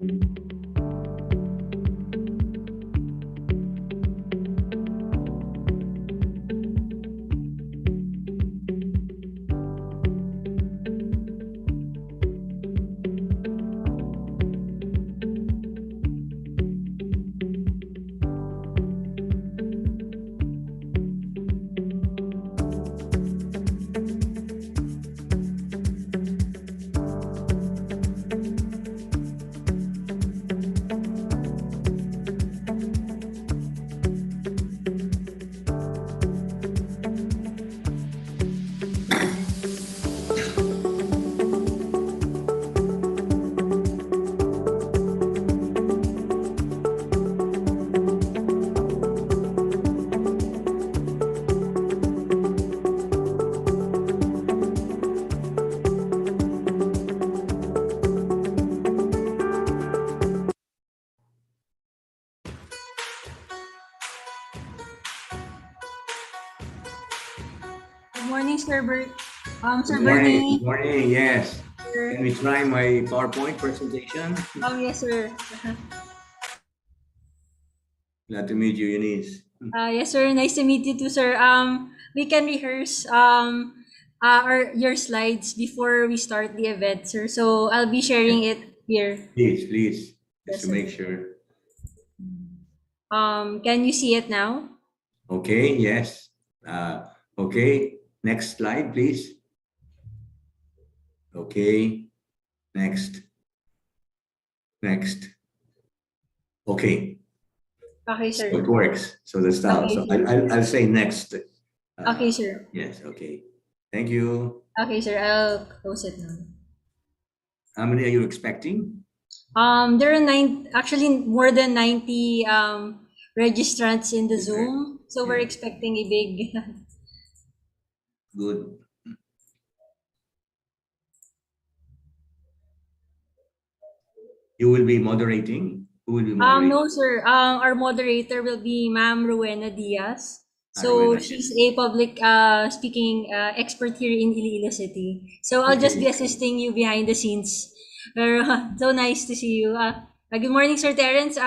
Good morning, Sir Good morning. Bernie. Good morning. Yes. Sir. Can we try my PowerPoint presentation? Yes, sir. Glad to meet you, Eunice. Yes, sir. Nice to meet you too, sir. We can rehearse your slides before we start the event, sir. So I'll be sharing it here. Please, just Yes, to sir. make sure. Can you see it now? Okay, yes. Okay, next slide, please. Okay, next. Okay, Okay, so sir. it works. So that's how. Okay, So sir. I'll say next. Okay, sir. Yes, okay. Thank you. Okay, sir. I'll close it now. How many are you expecting? There are actually more than 90 registrants in the Is there? Zoom, so we're Yeah, expecting a big. good. You will be moderating? Who will be moderating? No, sir. Our moderator will be Ma'am Rowena Diaz. So Arwena, she's yes. a public speaking expert here in Iloilo City. So I'll just be Okay. assisting you behind the scenes. Pero, so nice to see you. Good morning, Sir Terence.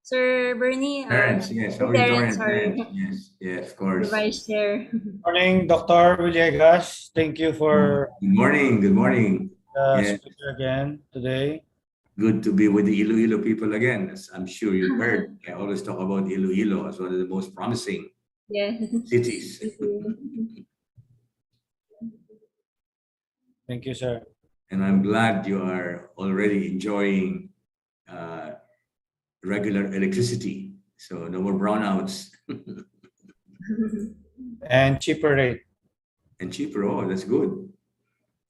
Sir Bernie. Terence, yes. Sir How are you, Terence, Terence? sorry, Terence, yes, of the course. Vice Chair. Morning, Dr. Villegas. Thank you for Good morning. Good morning. the Yeah, speaker again today. good to be with the Iloilo people again. As I'm sure you've heard, I always talk about Iloilo as one of the most promising Yeah. cities. Thank you. Thank you, sir. And I'm glad you are already enjoying uh, regular electricity. So no more brownouts And cheaper rate. and cheaper. Oh, that's good.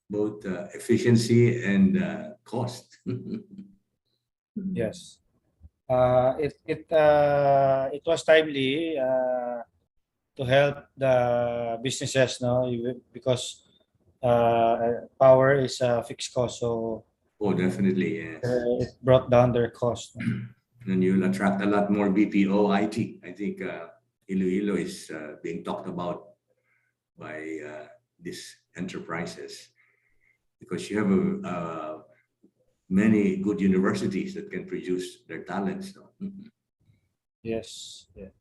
Both efficiency and cost. Yes. It was timely to help the businesses, no, because power is a fixed cost, so Oh, definitely, yes. it brought down their cost. And you'll attract a lot more BPO IT. I think Iloilo is being talked about by these enterprises because you have many good universities that can produce their talents. No? Yes. Yeah.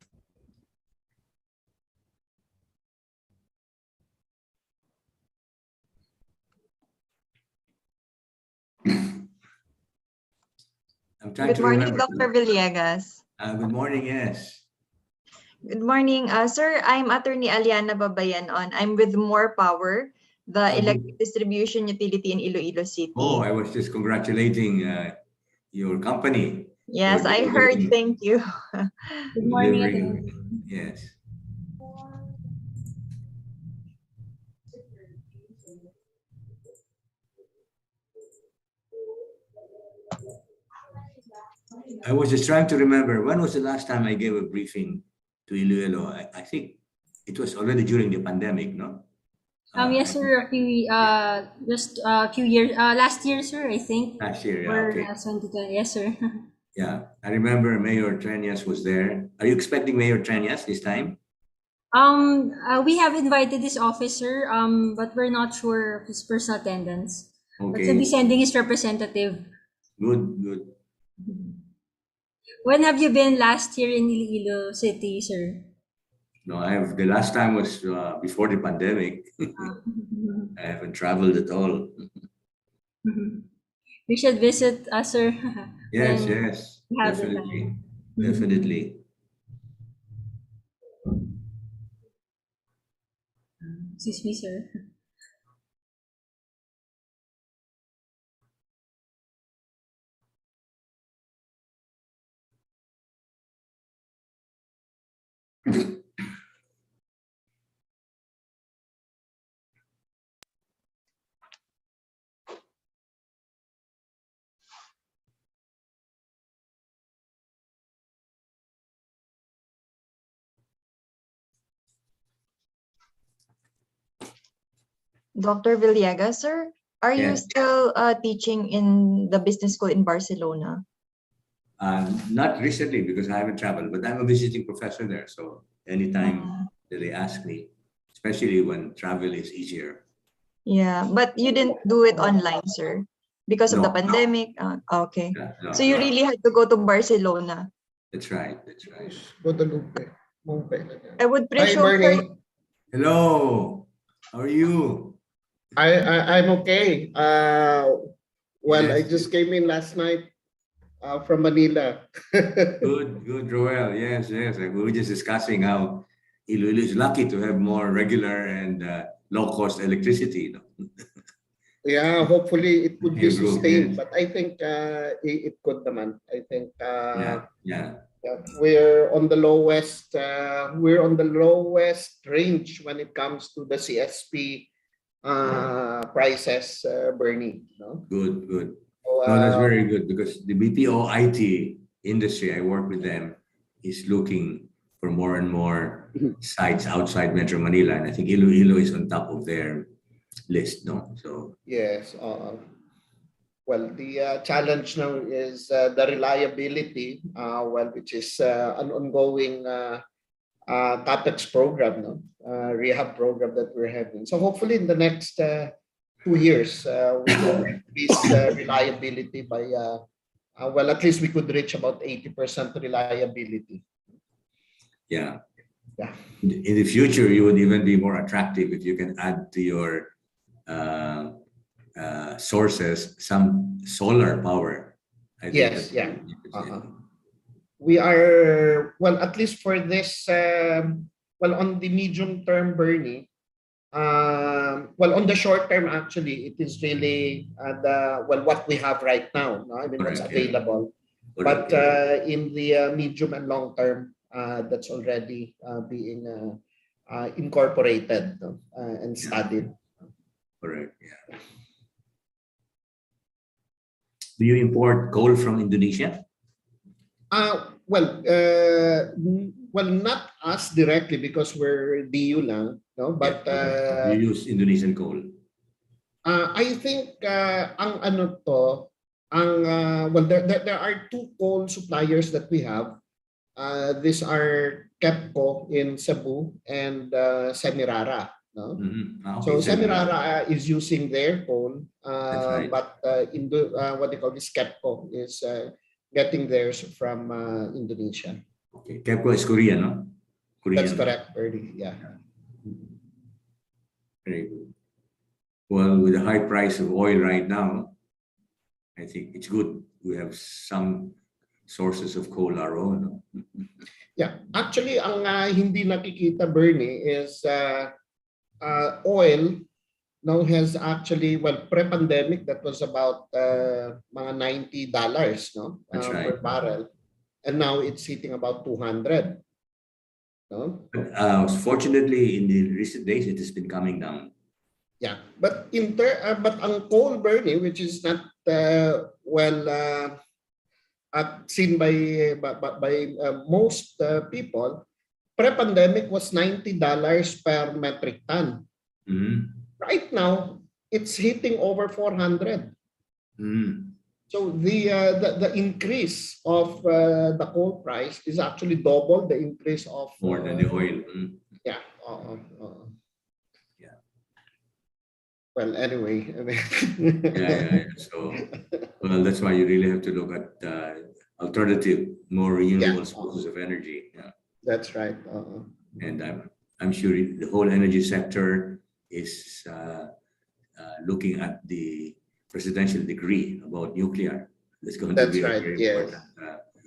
I'm trying Good to morning, remember. Dr. Villegas. Good morning, yes. Good morning, sir. I'm Attorney Aliana Babayanon. I'm with More Power, the electric distribution utility in Iloilo City. Oh, I was just congratulating your company. Yes, I heard. Thank you. Good morning, Delivering, Atty. yes. I was just trying to remember when was the last time I gave a briefing to Iloilo. I think it was already during the pandemic, no? Yes, sir. Just a few years. Last year, sir. I think. Last year, yeah, Or okay. 2020. Yes, sir. Yeah, I remember Mayor Treñas was there. Are you expecting Mayor Treñas this time? We have invited this officer. But we're not sure of his personal attendance. But he'll Okay, be sending his representative. Good, good. When have you been last here in Iloilo City, sir? No, the last time was before the pandemic. I haven't traveled at all. We should visit us, sir, Yes, when yes, we have the definitely, time. definitely. Excuse me, sir. Dr. Villegas, sir, are you Yeah. still teaching in the business school in Barcelona? Not recently because I haven't traveled, but I'm a visiting professor there. So anytime that they ask me, especially when travel is easier. Yeah, but you didn't do it online, sir, because of the No, pandemic. Okay. no, So you no. really had to go to Barcelona. That's right. That's right. Guadalupe. Mumpe. I would Hi, presume, sir, Bernie. Hello. How are you? I'm okay. Well, I Yes. just came in last night from Manila. Good, good, Joel. Yes, yes. We were just discussing how Iloilo is lucky to have more regular and low-cost electricity. Yeah, hopefully it could be Improve, sustained, yes. but I think it could naman. I think Yeah, yeah. we're on the lowest. We're on the lowest range when it comes to the CSP prices, Bernie. No? Good, good. So, No, that's very good because the BPO IT industry, I work with them, is looking for more and more sites outside Metro Manila. And I think Iloilo is on top of their list, no? So, yes. Well, the challenge now is the reliability, which is an ongoing CapEx program, no? Rehab program that we're having. So hopefully in the next 2 years, we could increase reliability by, well, at least we could reach about 80% reliability. yeah. Yeah. In the future, you would even be more attractive if you can add to your sources some solar power. I think Yes, that's yeah. you could say. We are, well, at least for this, well, on the medium term, Bernie, well, on the short term, actually, it is really what we have right now. No? I mean, what's Correct, yeah. available. Correct, But yeah. in the medium and long term, that's already being incorporated, no? And studied. Correct, yeah. Do you import coal from Indonesia? Well, not us directly because we're DU lang, no? But Yeah. You use Indonesian coal. I think ang ano to, well, there are two coal suppliers that we have. These are KEPCO in Cebu and Semirara. No? Okay, So Semirara is using their coal, That's right. but what they call this KEPCO is getting theirs from Indonesia. Okay, KEPCO is Korean, no? Korean. That's correct, Ernie. Yeah. Very good. Well, with the high price of oil right now, I think it's good we have some sources of coal our own. Yeah, actually, ang hindi nakikita, Bernie, is oil now has actually, well, pre-pandemic, that was about mga $90, no? That's right. Per barrel. And now it's hitting about 200. No? Fortunately, in the recent days, it has been coming down. Yeah, but but ang coal, Bernie, which is not seen by most people, pre-pandemic was $90 per metric ton. Right now, it's hitting over 400. So the increase of the coal price is actually double the increase of more than the oil. Yeah. Yeah. Well, anyway, I mean, Yeah. So, well, that's why you really have to look at alternative, more renewable yeah, sources of energy. Yeah. that's right. And I'm sure the whole energy sector is looking at the presidential decree about nuclear. That's going to That's be a right. very Yes. important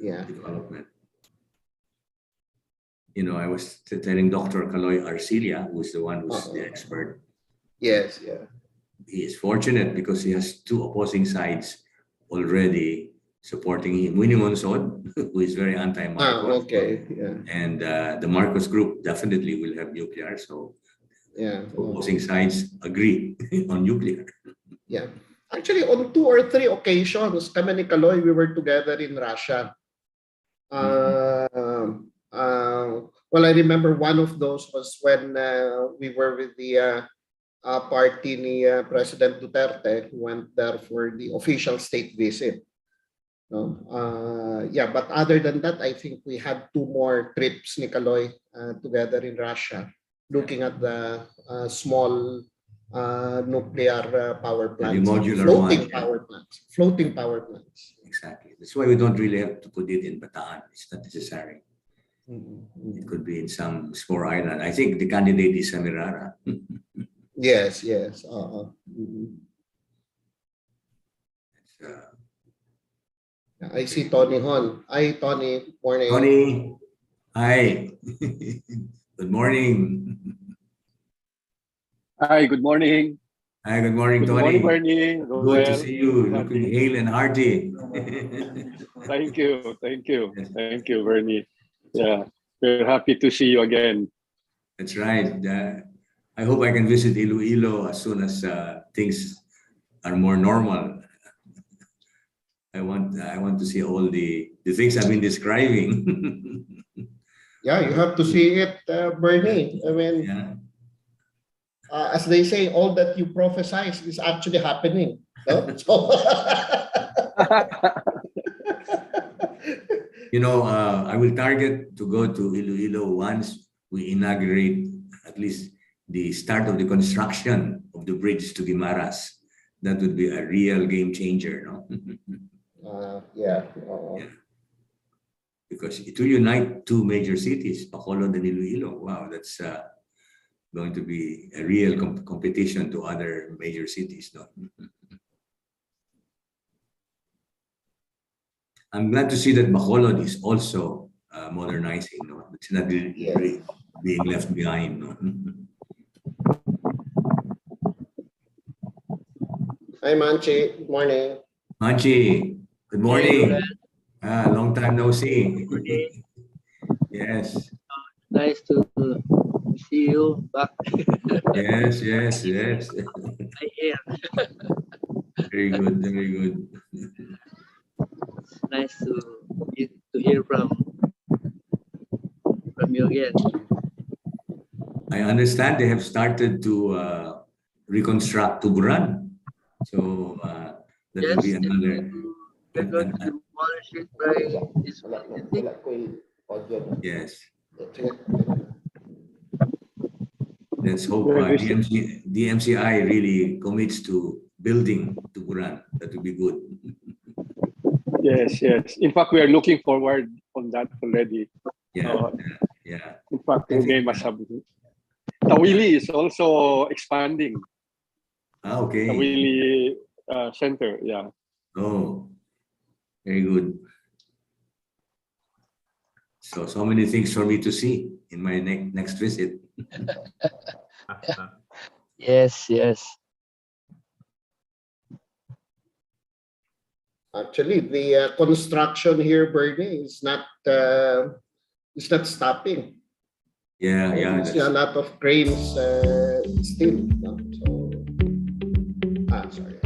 Yeah. development. You know, I was telling Dr. Kaloy Arcilia, who's the one who's the expert. Yes. Yeah. He is fortunate because he has two opposing sides already supporting him. Winnie Monson, who is very anti-Marcos, Okay. Yeah. and the Marcos group definitely will have nuclear. So Yeah. opposing sides agree on nuclear. Yeah. Actually, on 2 or 3 occasions, kami ni Kaloy, we were together in Russia. Well, I remember one of those was when we were with the party ni President Duterte, who went there for the official state visit. No? Yeah, but other than that, I think we had 2 more trips ni Kaloy together in Russia, looking at the small nuclear power The plants, modular floating one. power plants, floating power plants. Exactly. That's why we don't really have to put it in Bataan. It's not necessary. Mm-hmm. It could be in some small island. I think the candidate is Samirara. Yes, yes. Uh, I see Tony Hon. Hi, Tony. Morning. Tony, hi. Good morning. Hi, good morning. Hi, good morning, Good Tony. morning, Bernie. Good to Roel, see you. Looking Randy. hale and hearty. Thank you, thank you, Yes. thank you, Bernie. Yeah, we're happy to see you again. That's right. I hope I can visit Iloilo as soon as things are more normal. I want to see all the things I've been describing. Yeah, you have to see it, Bernie. I mean, Yeah. as they say, all that you prophesize is actually happening. No? So, You know, I will target to go to Iloilo once we inaugurate at least the start of the construction of the bridge to Guimaras. That would be a real game changer, no? yeah. Yeah. Because it will unite two major cities, Bacolod and Iloilo. Wow, that's going to be a real competition to other major cities, no? I'm glad to see that Bacolod is also modernizing, no? It's not really being left behind, no? Hi, Manchi. Good morning. Manchi, good morning. Long time no see. Morning. Yes, Nice to see you back. yes. I hear. Very good, very good. It's nice to hear from you again. I understand they have started to reconstruct Tuburan. So that will Yes, be another. they're going to demolish it by this week, I think. Yes. Let's hope Well, this- DMCI really commits to building Tuburan. That would be good. Yes, yes. In fact, we are looking forward on that already. Yeah, yeah. In fact, I we think- must have. Tawili is also expanding. Okay. Tawili Center, yeah. Oh, very good. So many things for me to see in my next visit. Yes, yes. Actually, the construction here, Bernie, is not stopping. Yeah, You see a lot of cranes still. No? So, sorry.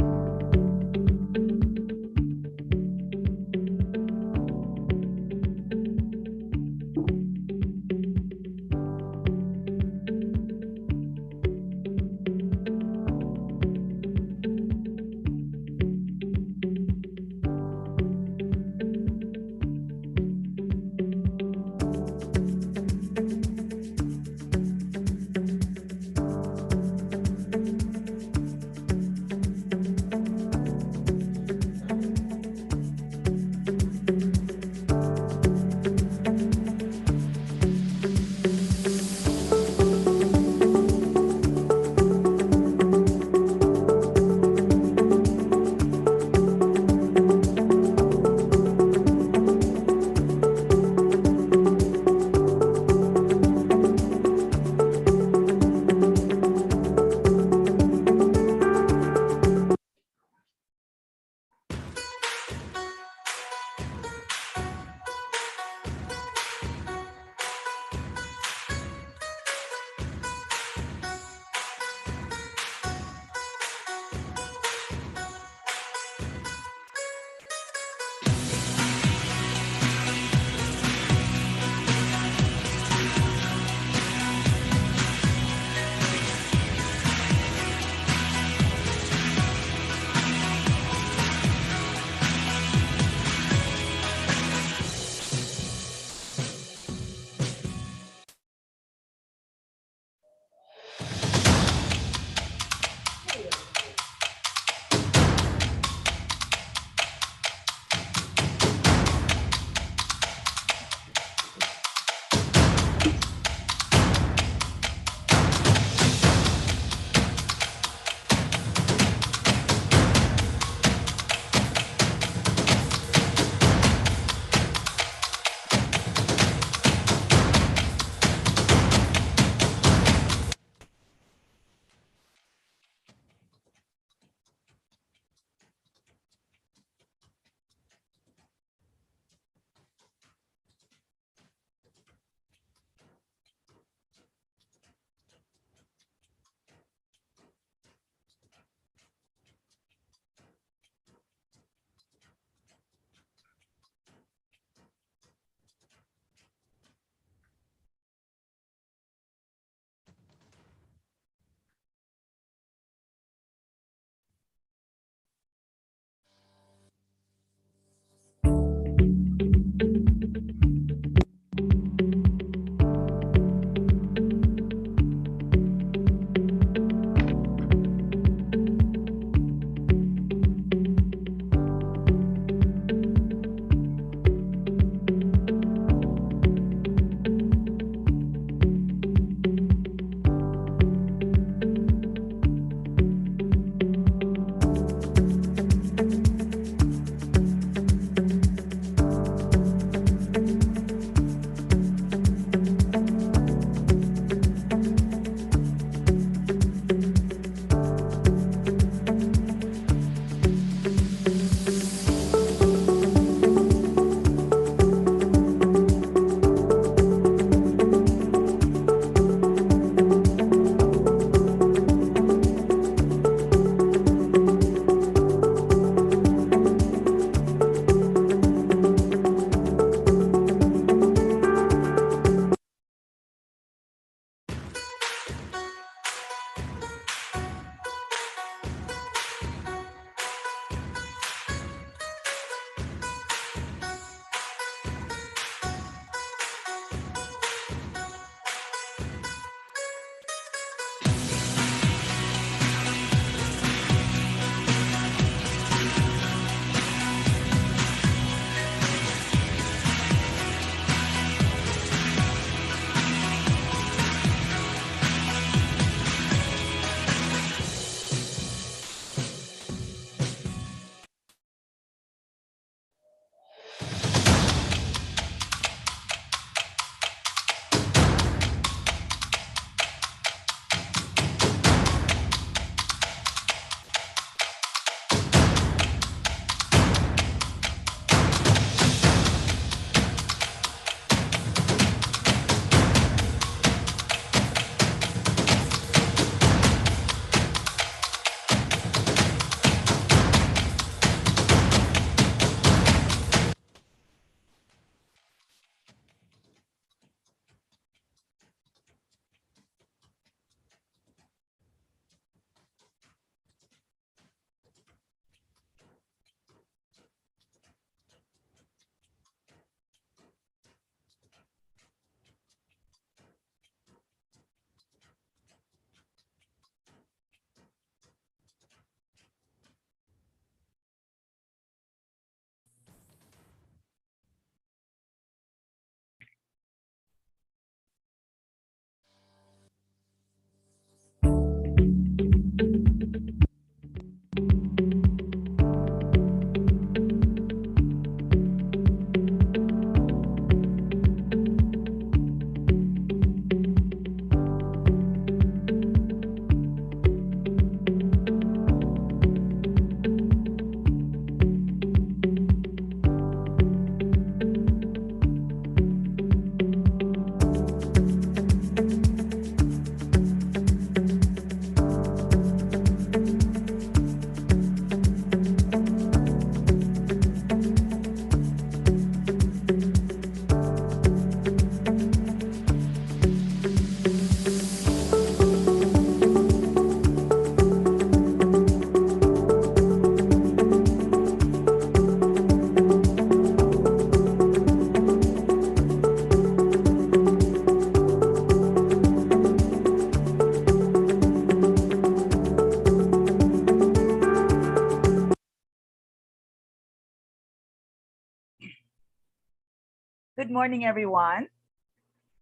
Good morning, everyone.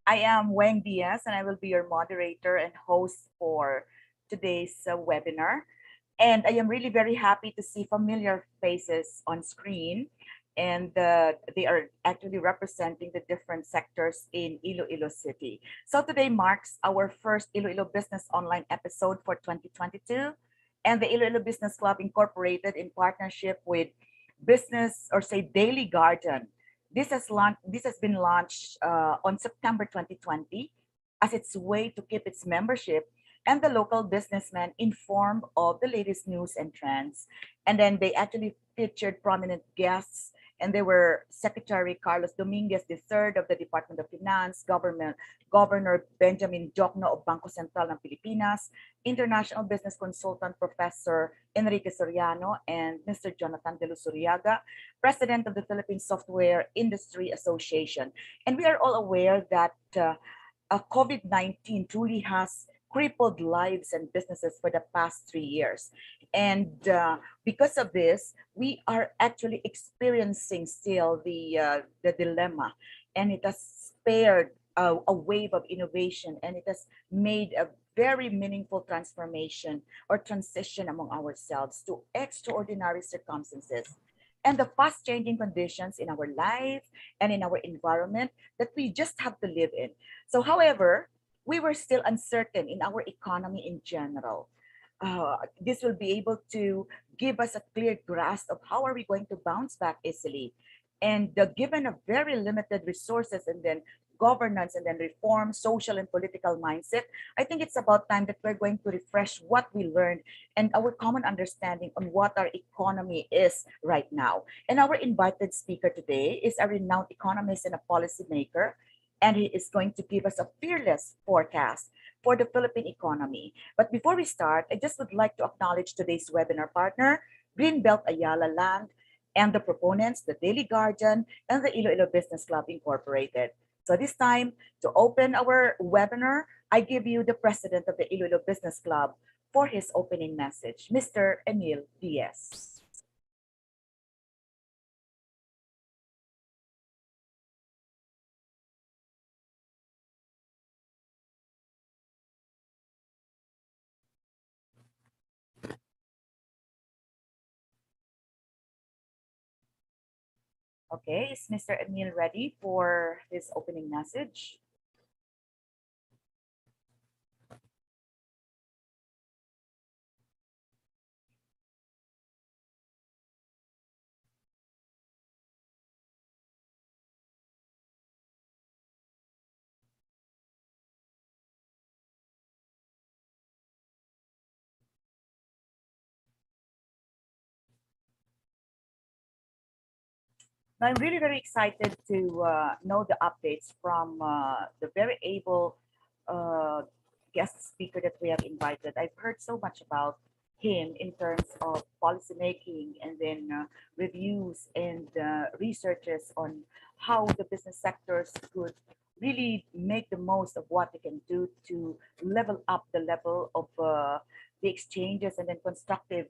I am Weng Diaz, and I will be your moderator and host for today's webinar. And I am really very happy to see familiar faces on screen. And they are actually representing the different sectors in Iloilo City. So today marks our first Iloilo Business Online episode for 2022. And the Iloilo Business Club Incorporated, in partnership with Business, or say Daily Garden. This has been launched on September 2020 as its way to keep its membership and the local businessmen informed of the latest news and trends. And then they actually featured prominent guests, and they were Secretary Carlos Dominguez III of the Department of Finance, Governor Benjamin Jokno of Bangko Sentral ng Pilipinas, International Business Consultant Professor Enrique Soriano, and Mr. Jonathan De Lusuriaga, President of the Philippine Software Industry Association. And we are all aware that COVID-19 truly has crippled lives and businesses for the past 3 years. And because of this, we are actually experiencing still the dilemma, and it has spared a wave of innovation, and it has made a very meaningful transformation or transition among ourselves to extraordinary circumstances and the fast changing conditions in our life and in our environment that we just have to live in. So, however, we were still uncertain in our economy in general. This will be able to give us a clear grasp of how are we going to bounce back easily. And given a very limited resources and then governance and then reform, social and political mindset, I think it's about time that we're going to refresh what we learned and our common understanding on what our economy is right now. And our invited speaker today is a renowned economist and a policymaker, and he is going to give us a fearless forecast for the Philippine economy. But before we start, I just would like to acknowledge today's webinar partner, Greenbelt Ayala Land, and the proponents, the Daily Guardian, and the Iloilo Business Club Incorporated. So this time, to open our webinar, I give you the president of the Iloilo Business Club for his opening message, Mr. Emil Diaz. Okay, is Mr. Emil ready for his opening message? Now, I'm really very excited to know the updates from the very able guest speaker that we have invited. I've heard so much about him in terms of policymaking and then reviews and researches on how the business sectors could really make the most of what they can do to level up the level of the exchanges and then constructive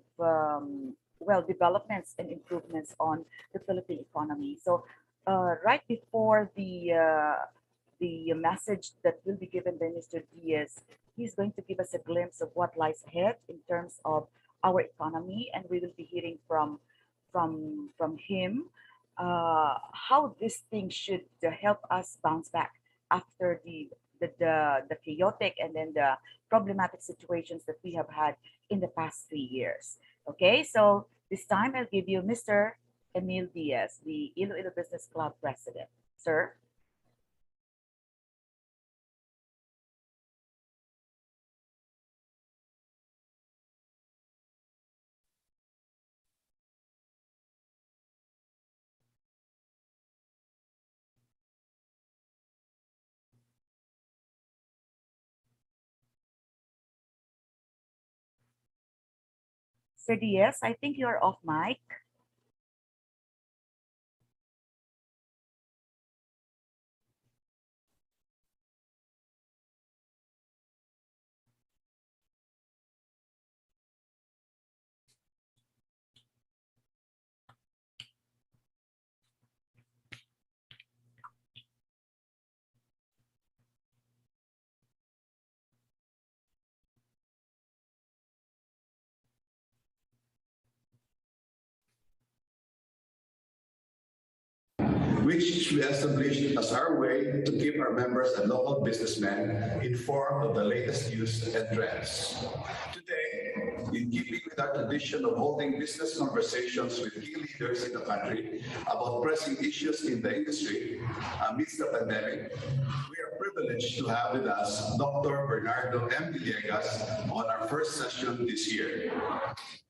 developments and improvements on the Philippine economy. So right before the message that will be given by Mr. Diaz, he's going to give us a glimpse of what lies ahead in terms of our economy, and we will be hearing from him how this thing should help us bounce back after the chaotic and then the problematic situations that we have had in the past 3 years. Okay, so this time I'll give you Mr. Emil Diaz, the Iloilo Business Club president. Sir? Sir Diaz, I think you're off mic. which we established as our way to keep our members and local businessmen informed of the latest news and trends. Today, in keeping with our tradition of holding business conversations with key leaders in the country about pressing issues in the industry amidst the pandemic, we are privileged to have with us Dr. Bernardo M. Villegas on our first session this year.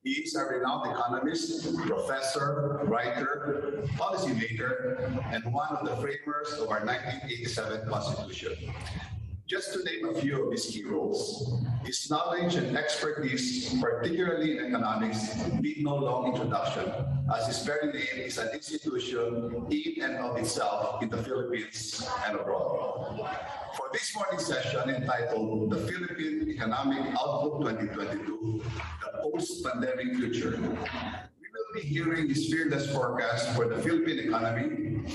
He is a renowned economist, professor, writer, policymaker, and one of the framers of our 1987 Constitution. Just to name a few of his key roles, his knowledge and expertise, particularly in economics, need no long introduction, as his very name is an institution in and of itself in the Philippines and abroad. For this morning session entitled The Philippine Economic Outlook 2022, The Post-Pandemic Future, we will be hearing his fearless forecast for the Philippine economy.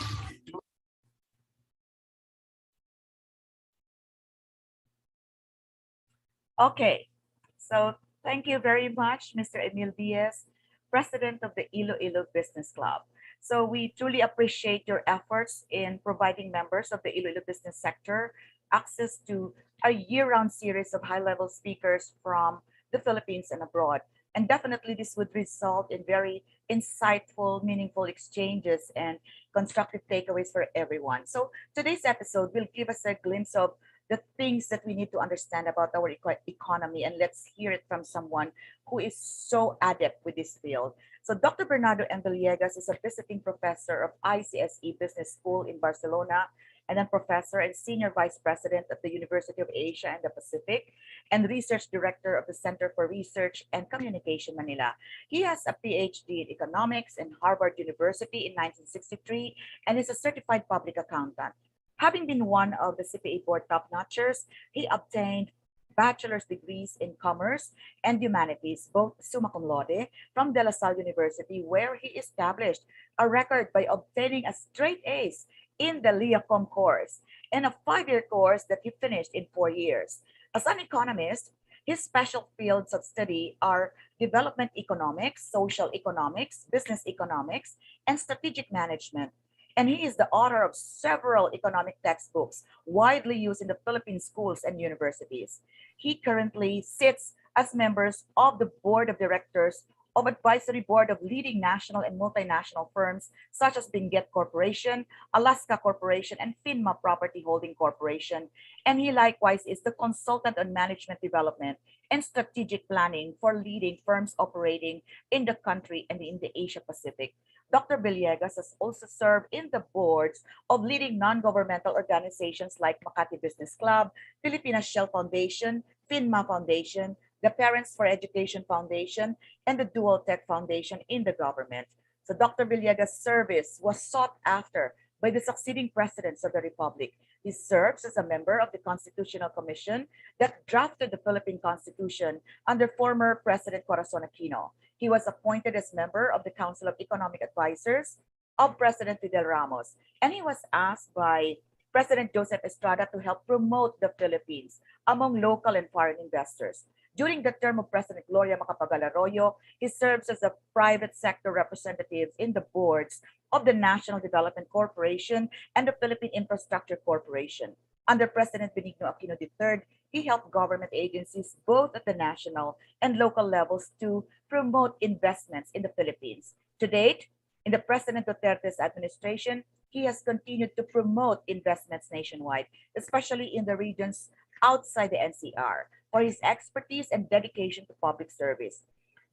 Okay, so thank you very much, Mr. Emil Diaz, President of the Iloilo Business Club. So we truly appreciate your efforts in providing members of the Iloilo business sector access to a year-round series of high-level speakers from the Philippines and abroad. And definitely this would result in very insightful, meaningful exchanges and constructive takeaways for everyone. So today's episode will give us a glimpse of the things that we need to understand about our economy, and let's hear it from someone who is so adept with this field. So Dr. Bernardo M. Villegas is a visiting professor of ICSE Business School in Barcelona, and then professor and senior vice president of the University of Asia and the Pacific, and research director of the Center for Research and Communication, Manila. He has a PhD in economics in Harvard University in 1963, and is a certified public accountant. Having been one of the CPA board top-notchers, he obtained bachelor's degrees in commerce and humanities, both summa cum laude, from De La Salle University, where he established a record by obtaining a straight A's in the LIACOM course, and a 5-year course that he finished in 4 years. As an economist, his special fields of study are development economics, social economics, business economics, and strategic management. And he is the author of several economic textbooks widely used in the Philippine schools and universities. He currently sits as members of the board of directors of advisory board of leading national and multinational firms such as Benguet Corporation, Alaska Corporation, and Finma Property Holding Corporation. And he likewise is the consultant on management development and strategic planning for leading firms operating in the country and in the Asia Pacific. Dr. Villegas has also served in the boards of leading non-governmental organizations like Makati Business Club, Pilipinas Shell Foundation, Finma Foundation, the Parents for Education Foundation, and the Dual Tech Foundation in the government. So Dr. Villegas' service was sought after by the succeeding presidents of the Republic. He serves as a member of the Constitutional Commission that drafted the Philippine Constitution under former President Corazon Aquino. He was appointed as member of the Council of Economic Advisors of President Fidel Ramos, and he was asked by President Joseph Estrada to help promote the Philippines among local and foreign investors. During the term of President Gloria Macapagal Arroyo, he serves as a private sector representative in the boards of the National Development Corporation and the Philippine Infrastructure Corporation. Under President Benigno Aquino III, he helped government agencies both at the national and local levels to promote investments in the Philippines. To date, in the President Duterte's administration, he has continued to promote investments nationwide, especially in the regions outside the NCR, for his expertise and dedication to public service.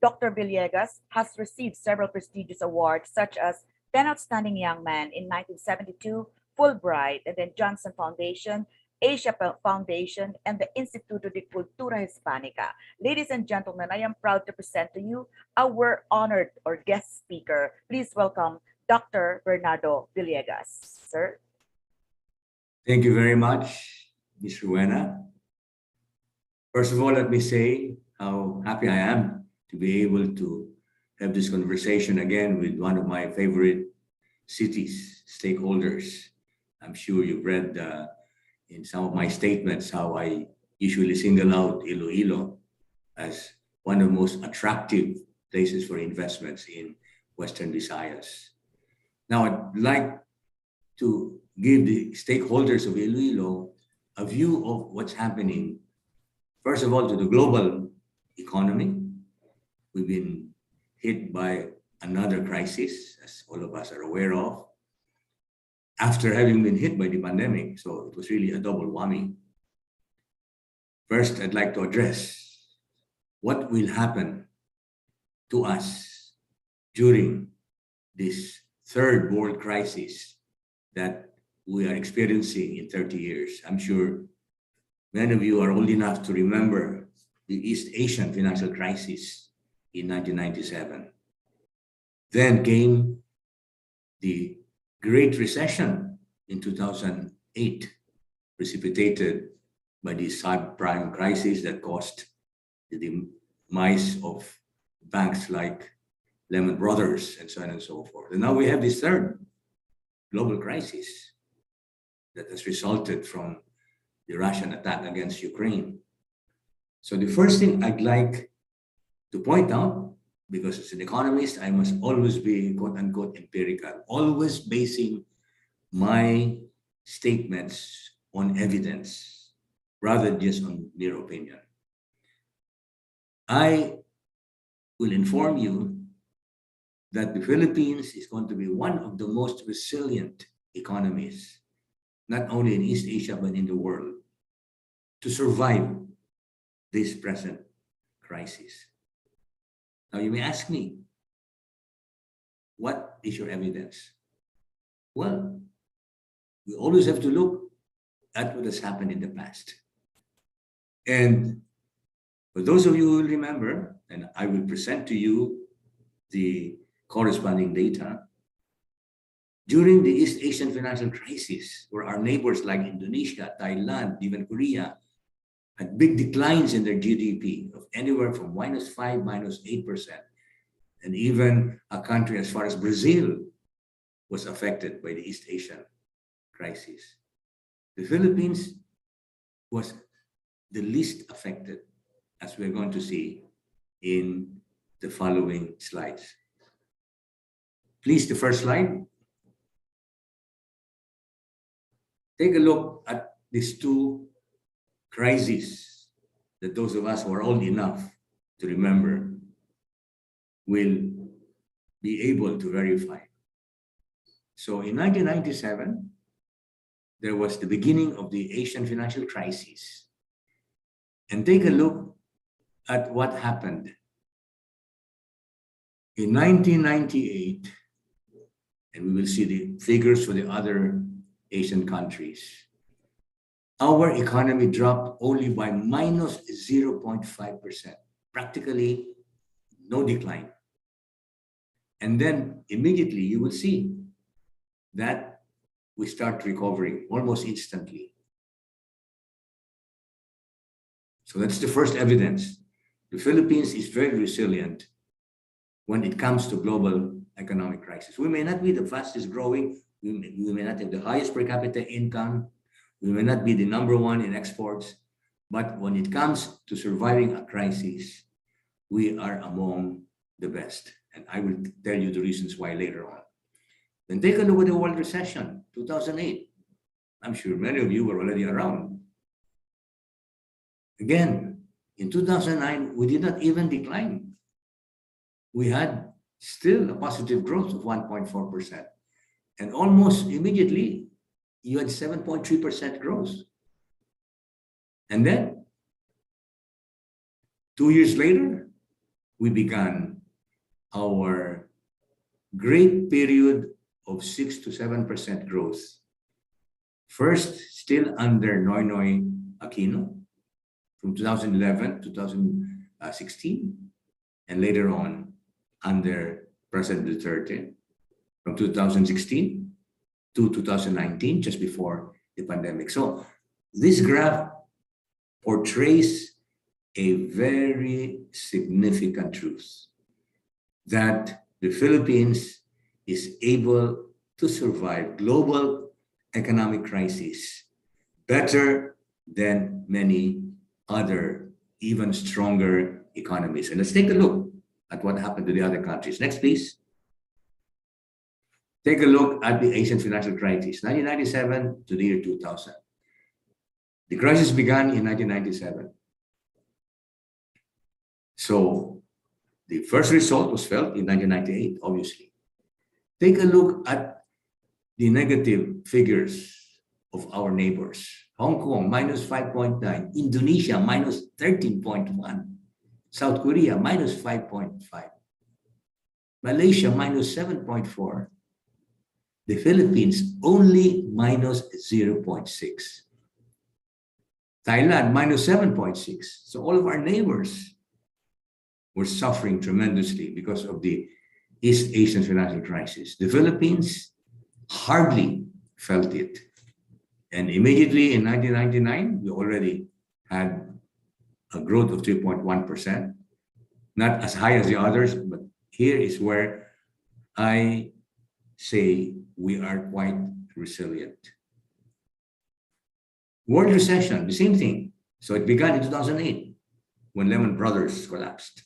Dr. Villegas has received several prestigious awards, such as 10 Outstanding Young Man in 1972, Fulbright, and then Johnson Foundation, Asia Foundation, and the Instituto de Cultura Hispanica. Ladies and gentlemen, I am proud to present to you our honored or guest speaker. Please welcome Dr. Bernardo Villegas. Sir. Thank you very much, Ms. Rowena. First of all, let me say how happy I am to be able to have this conversation again with one of my favorite cities, stakeholders. I'm sure you've read in some of my statements how I usually single out Iloilo as one of the most attractive places for investments in Western Visayas. Now, I'd like to give the stakeholders of Iloilo a view of what's happening, first of all, to the global economy. We've been hit by another crisis, as all of us are aware of, after having been hit by the pandemic. So it was really a double whammy. First, I'd like to address what will happen to us during this third world crisis that we are experiencing in 30 years. I'm sure many of you are old enough to remember the East Asian financial crisis in 1997. Then came the Great Recession in 2008, precipitated by the subprime crisis that caused the demise of banks like Lehman Brothers and so on and so forth. And now we have this third global crisis that has resulted from the Russian attack against Ukraine. So the first thing I'd like to point out, because as an economist, I must always be quote unquote empirical, always basing my statements on evidence rather than just on mere opinion. I will inform you that the Philippines is going to be one of the most resilient economies, not only in East Asia, but in the world, to survive this present crisis. Now you may ask me, what is your evidence? Well, we always have to look at what has happened in the past. And for those of you who will remember, and I will present to you the corresponding data, during the East Asian financial crisis, where our neighbors like Indonesia, Thailand, even Korea, had big declines in their GDP of anywhere from -5%, -8%. And even a country as far as Brazil was affected by the East Asian crisis. The Philippines was the least affected, as we're going to see in the following slides. Please, the first slide. Take a look at these two crises that those of us who are old enough to remember will be able to verify. So in 1997, there was the beginning of the Asian financial crisis. And take a look at what happened. In 1998, and we will see the figures for the other Asian countries, our economy dropped only by -0.5%, practically no decline. And then immediately you will see that we start recovering almost instantly. So that's the first evidence. The Philippines is very resilient when it comes to global economic crisis. We may not be the fastest growing, we may not have the highest per capita income, we may not be the #1 in exports, but when it comes to surviving a crisis, we are among the best. And I will tell you the reasons why later on. Then take a look at the world recession, 2008. I'm sure many of you were already around. Again, in 2009, we did not even decline. We had still a positive growth of 1.4%. And almost immediately, you had 7.3% growth. And then, 2 years later, we began our great period of 6 to 7% growth. First, still under Noynoy Aquino from 2011 to 2016, and later on under President Duterte from 2016 to 2019, just before the pandemic. So this graph portrays a very significant truth that the Philippines is able to survive global economic crisis better than many other, even stronger economies. And let's take a look at what happened to the other countries. Next, please. Take a look at the Asian financial crisis, 1997 to the year 2000. The crisis began in 1997. So the first result was felt in 1998, obviously. Take a look at the negative figures of our neighbors. Hong Kong, minus 5.9. Indonesia, minus 13.1. South Korea, minus 5.5. Malaysia, minus 7.4. The Philippines, only minus 0.6. Thailand, minus 7.6. So all of our neighbors were suffering tremendously because of the East Asian financial crisis. The Philippines hardly felt it. And immediately in 1999, we already had a growth of 3.1%. Not as high as the others, but here is where I say we are quite resilient. World recession, the same thing. So it began in 2008 when Lehman Brothers collapsed.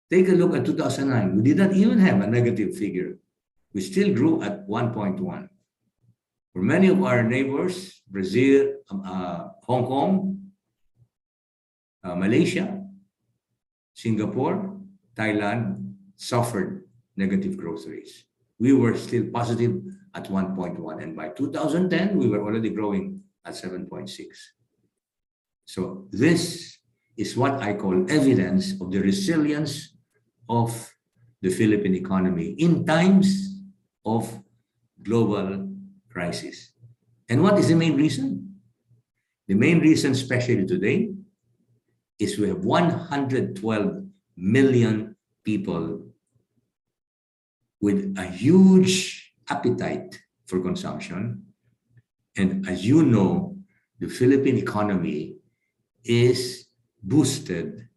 Take a look at 2009. We did not even have a negative figure. We still grew at 1.1. For many of our neighbors, Brazil, Hong Kong, Malaysia, Singapore, Thailand suffered negative growth rates. We were still positive at 1.1. And by 2010, we were already growing at 7.6. So this is what I call evidence of the resilience of the Philippine economy in times of global crisis. And what is the main reason? The main reason, especially today, is we have 112 million people with a huge appetite for consumption. And as you know, the Philippine economy is boosted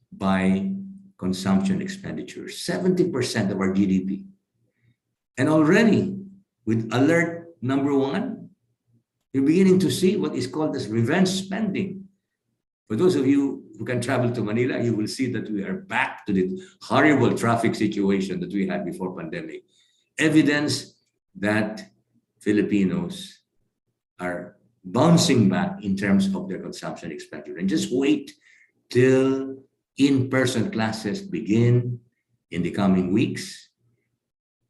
by consumption expenditures, 70% of our GDP. And already with alert number one, you're beginning to see what is called as revenge spending. For those of you who can travel to Manila, you will see that we are back to the horrible traffic situation that we had before pandemic. Evidence that Filipinos are bouncing back in terms of their consumption expenditure. And just wait till in-person classes begin in the coming weeks,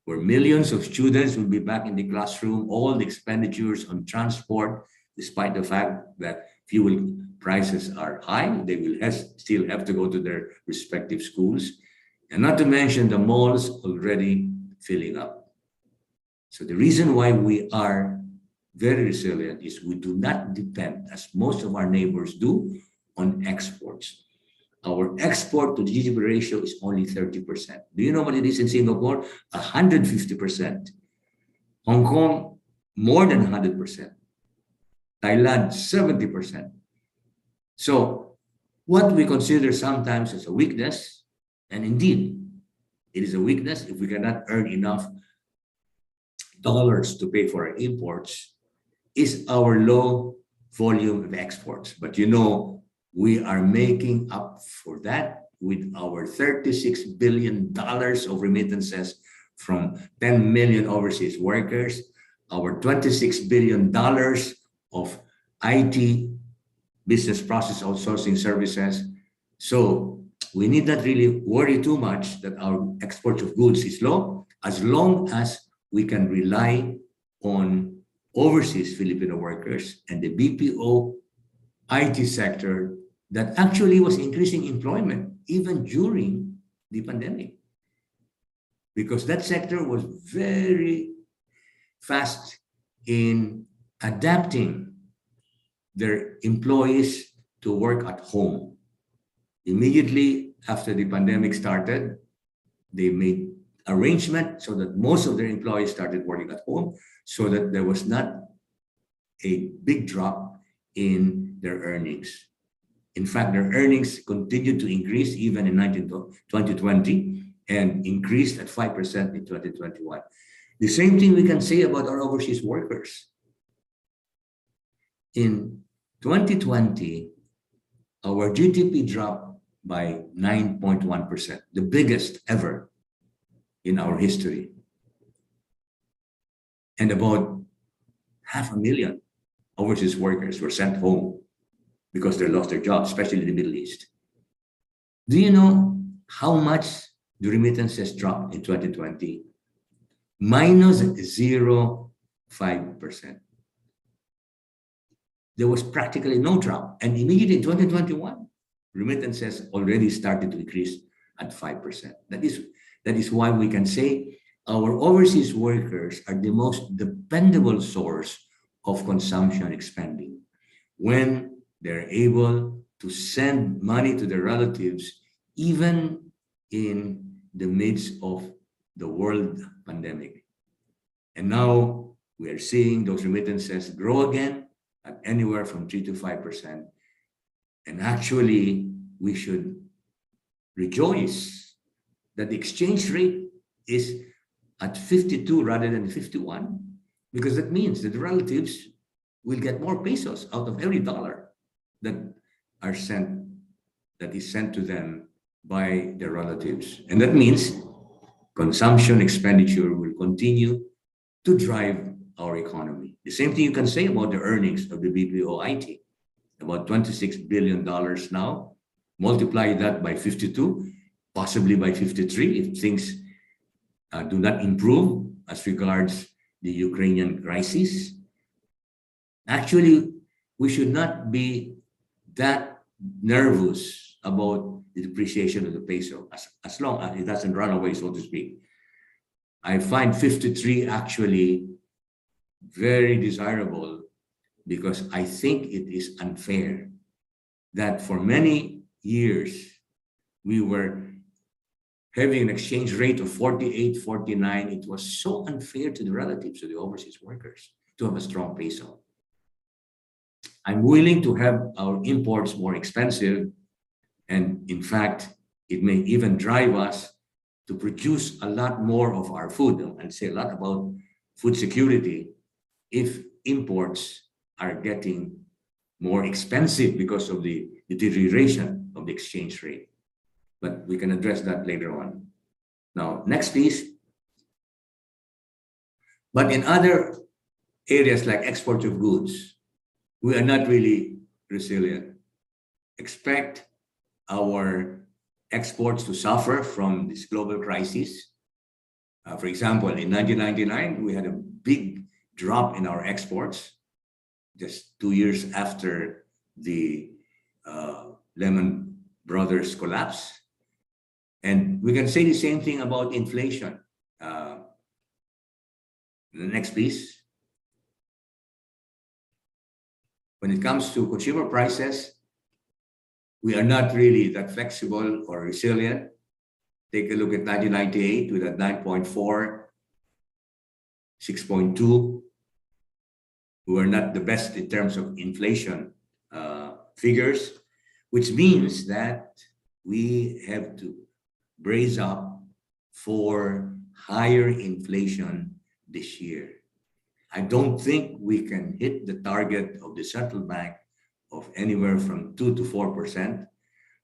where millions of students will be back in the classroom, all the expenditures on transport, despite the fact that fuel prices are high, they will still have to go to their respective schools. And not to mention the malls already filling up. So the reason why we are very resilient is we do not depend, as most of our neighbors do, on exports. Our export to GDP ratio is only 30%. Do you know what it is in Singapore? 150%. Hong Kong, more than 100%. Thailand, 70%. So what we consider sometimes as a weakness, and indeed, it is a weakness if we cannot earn enough dollars to pay for our imports, is our low volume of exports. But you know, we are making up for that with our $36 billion of remittances from 10 million overseas workers, our $26 billion of IT business process outsourcing services. So we need not really worry too much that our export of goods is low, as long as we can rely on overseas Filipino workers and the BPO IT sector that actually was increasing employment even during the pandemic. Because that sector was very fast in adapting their employees to work at home. Immediately after the pandemic started, they made arrangement so that most of their employees started working at home, so that there was not a big drop in their earnings. In fact, their earnings continued to increase even in 2020 and increased at 5% in 2021. The same thing we can say about our overseas workers. In 2020, our GDP dropped by 9.1%, the biggest ever in our history. and about 500,000 overseas workers were sent home because they lost their jobs, especially in the Middle East. Do you know how much the remittances dropped in 2020? Minus 0.5%. There was practically no drop. And immediately in 2021, remittances already started to increase at 5%. That is why we can say our overseas workers are the most dependable source of consumption expending. When they're able to send money to their relatives, even in the midst of the world pandemic. And now we are seeing those remittances grow again at anywhere from 3 to 5%. And actually, we should rejoice that the exchange rate is at 52 rather than 51, because that means that the relatives will get more pesos out of every dollar that is sent to them by their relatives. And that means consumption expenditure will continue to drive our economy. The same thing you can say about the earnings of the BPO IT, about $26 billion now. Multiply that by 52, possibly by 53 if things do not improve as regards the Ukrainian crisis. Actually, we should not be that nervous about the depreciation of the peso as long as it doesn't run away, so to speak. I find 53 actually very desirable because I think it is unfair that for many years we were having an exchange rate of 48, 49. It was so unfair to the relatives of the overseas workers to have a strong peso. I'm willing to have our imports more expensive, and in fact, it may even drive us to produce a lot more of our food, and say a lot about food security, if imports are getting more expensive because of the deterioration of the exchange rate. But we can address that later on. Now, next please. But in other areas like export of goods, we are not really resilient. Expect our exports to suffer from this global crisis. For example, in 1999, we had a big drop in our exports just 2 years after the Lehman Brothers collapse. And we can say the same thing about inflation. The next piece. When it comes to consumer prices, we are not really that flexible or resilient. Take a look at 1998 with a 9.4, 6.2. We were not the best in terms of inflation figures, which means that we have to brace up for higher inflation this year. I don't think we can hit the target of the central bank of anywhere from 2 to 4%.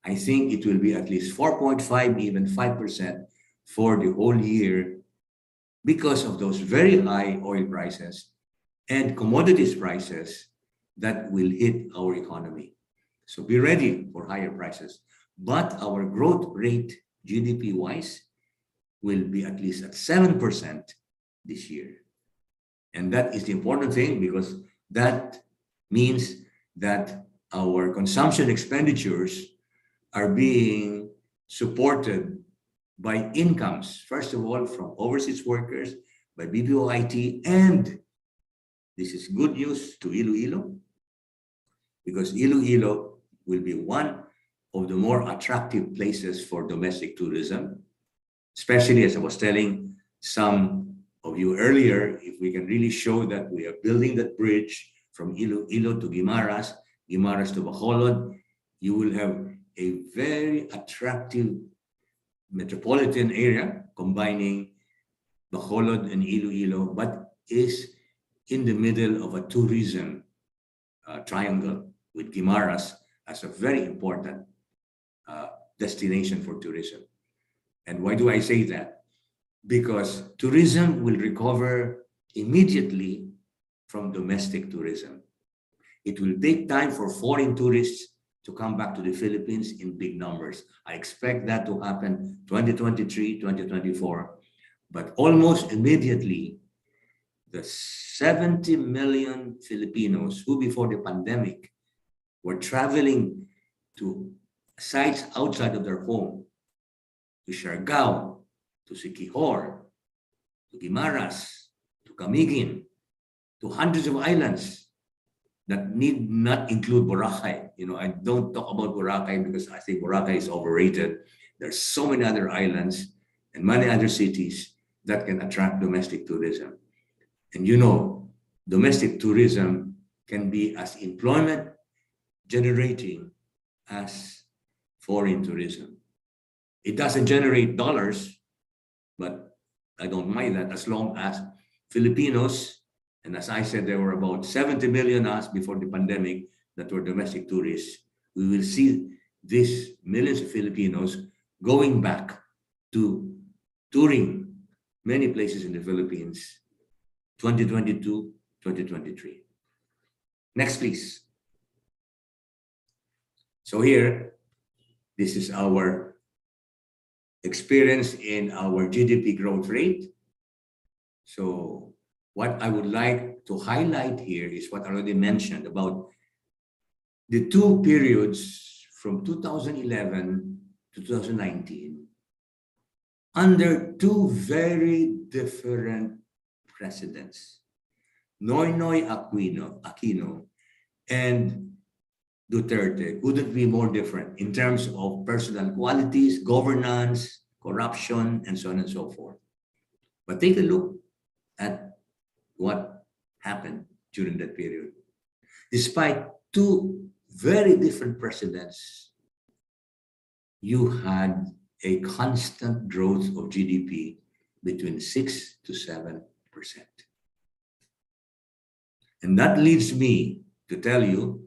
I think it will be at least 4.5, even 5% for the whole year because of those very high oil prices and commodities prices that will hit our economy. So be ready for higher prices. But our growth rate, GDP-wise, will be at least at 7% this year. And that is the important thing because that means that our consumption expenditures are being supported by incomes, first of all, from overseas workers, by BPO IT, and this is good news to Iloilo, because Iloilo will be one of the more attractive places for domestic tourism, especially as I was telling some of you earlier, if we can really show that we are building that bridge from Iloilo to Guimaras, Guimaras to Bacolod, you will have a very attractive metropolitan area combining Bacolod and Iloilo, but is in the middle of a tourism triangle with Guimaras as a very important destination for tourism. And why do I say that? Because tourism will recover immediately from domestic tourism. It will take time for foreign tourists to come back to the Philippines in big numbers. I expect that to happen 2023, 2024, but almost immediately, the 70 million Filipinos who before the pandemic were traveling to sites outside of their home, to Siargao, to Siquijor, to Guimaras, to Camiguin, to hundreds of islands that need not include Boracay. You know, I don't talk about Boracay because I think Boracay is overrated. There's so many other islands and many other cities that can attract domestic tourism. And you know, domestic tourism can be as employment generating as foreign tourism. It doesn't generate dollars, but I don't mind that as long as Filipinos, and as I said, there were about 70 million us before the pandemic that were domestic tourists. We will see these millions of Filipinos going back to touring many places in the Philippines, 2022, 2023. Next, please. So here, this is our experience in our GDP growth rate. So what I would like to highlight here is what I already mentioned about the two periods from 2011 to 2019 under two very different presidents, Noynoy Aquino and Duterte. Couldn't be more different in terms of personal qualities, governance, corruption, and so on and so forth. But take a look at what happened during that period. Despite two very different presidents, you had a constant growth of GDP between 6 to 7%. And that leads me to tell you,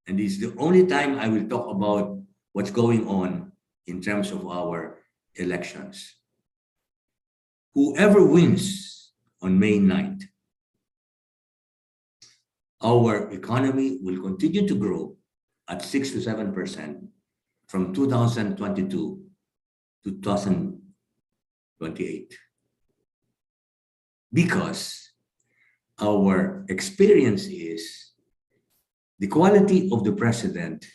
and it's the only time I will talk about what's going on in terms of our elections. Whoever wins on May 9th, our economy will continue to grow at 6 to 7% from 2022 to 2028. Because our experience is the quality of the president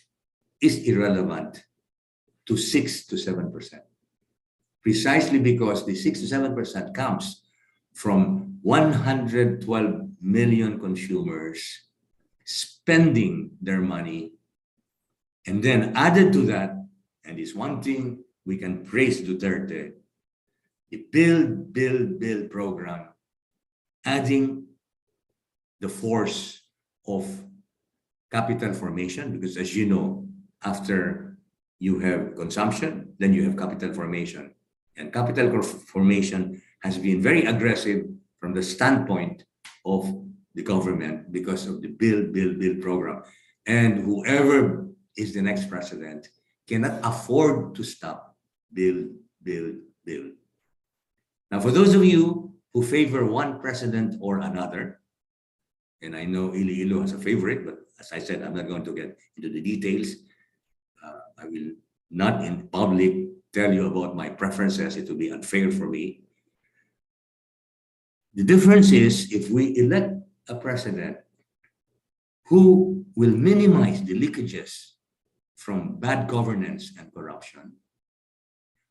is irrelevant to 6 to 7%. Precisely because the 6 to 7% comes from 112 million consumers spending their money. And then added to that, and it's one thing we can praise Duterte, the build program, adding the force of capital formation, because as you know, after you have consumption, then you have capital formation. And capital formation has been very aggressive from the standpoint of the government because of the build program. And whoever is the next president cannot afford to stop build. Now, for those of you who favor one president or another, and I know Iloilo has a favorite, but as I said, I'm not going to get into the details. I will not in public tell you about my preferences. It will be unfair for me. The difference is if we elect a president who will minimize the leakages from bad governance and corruption,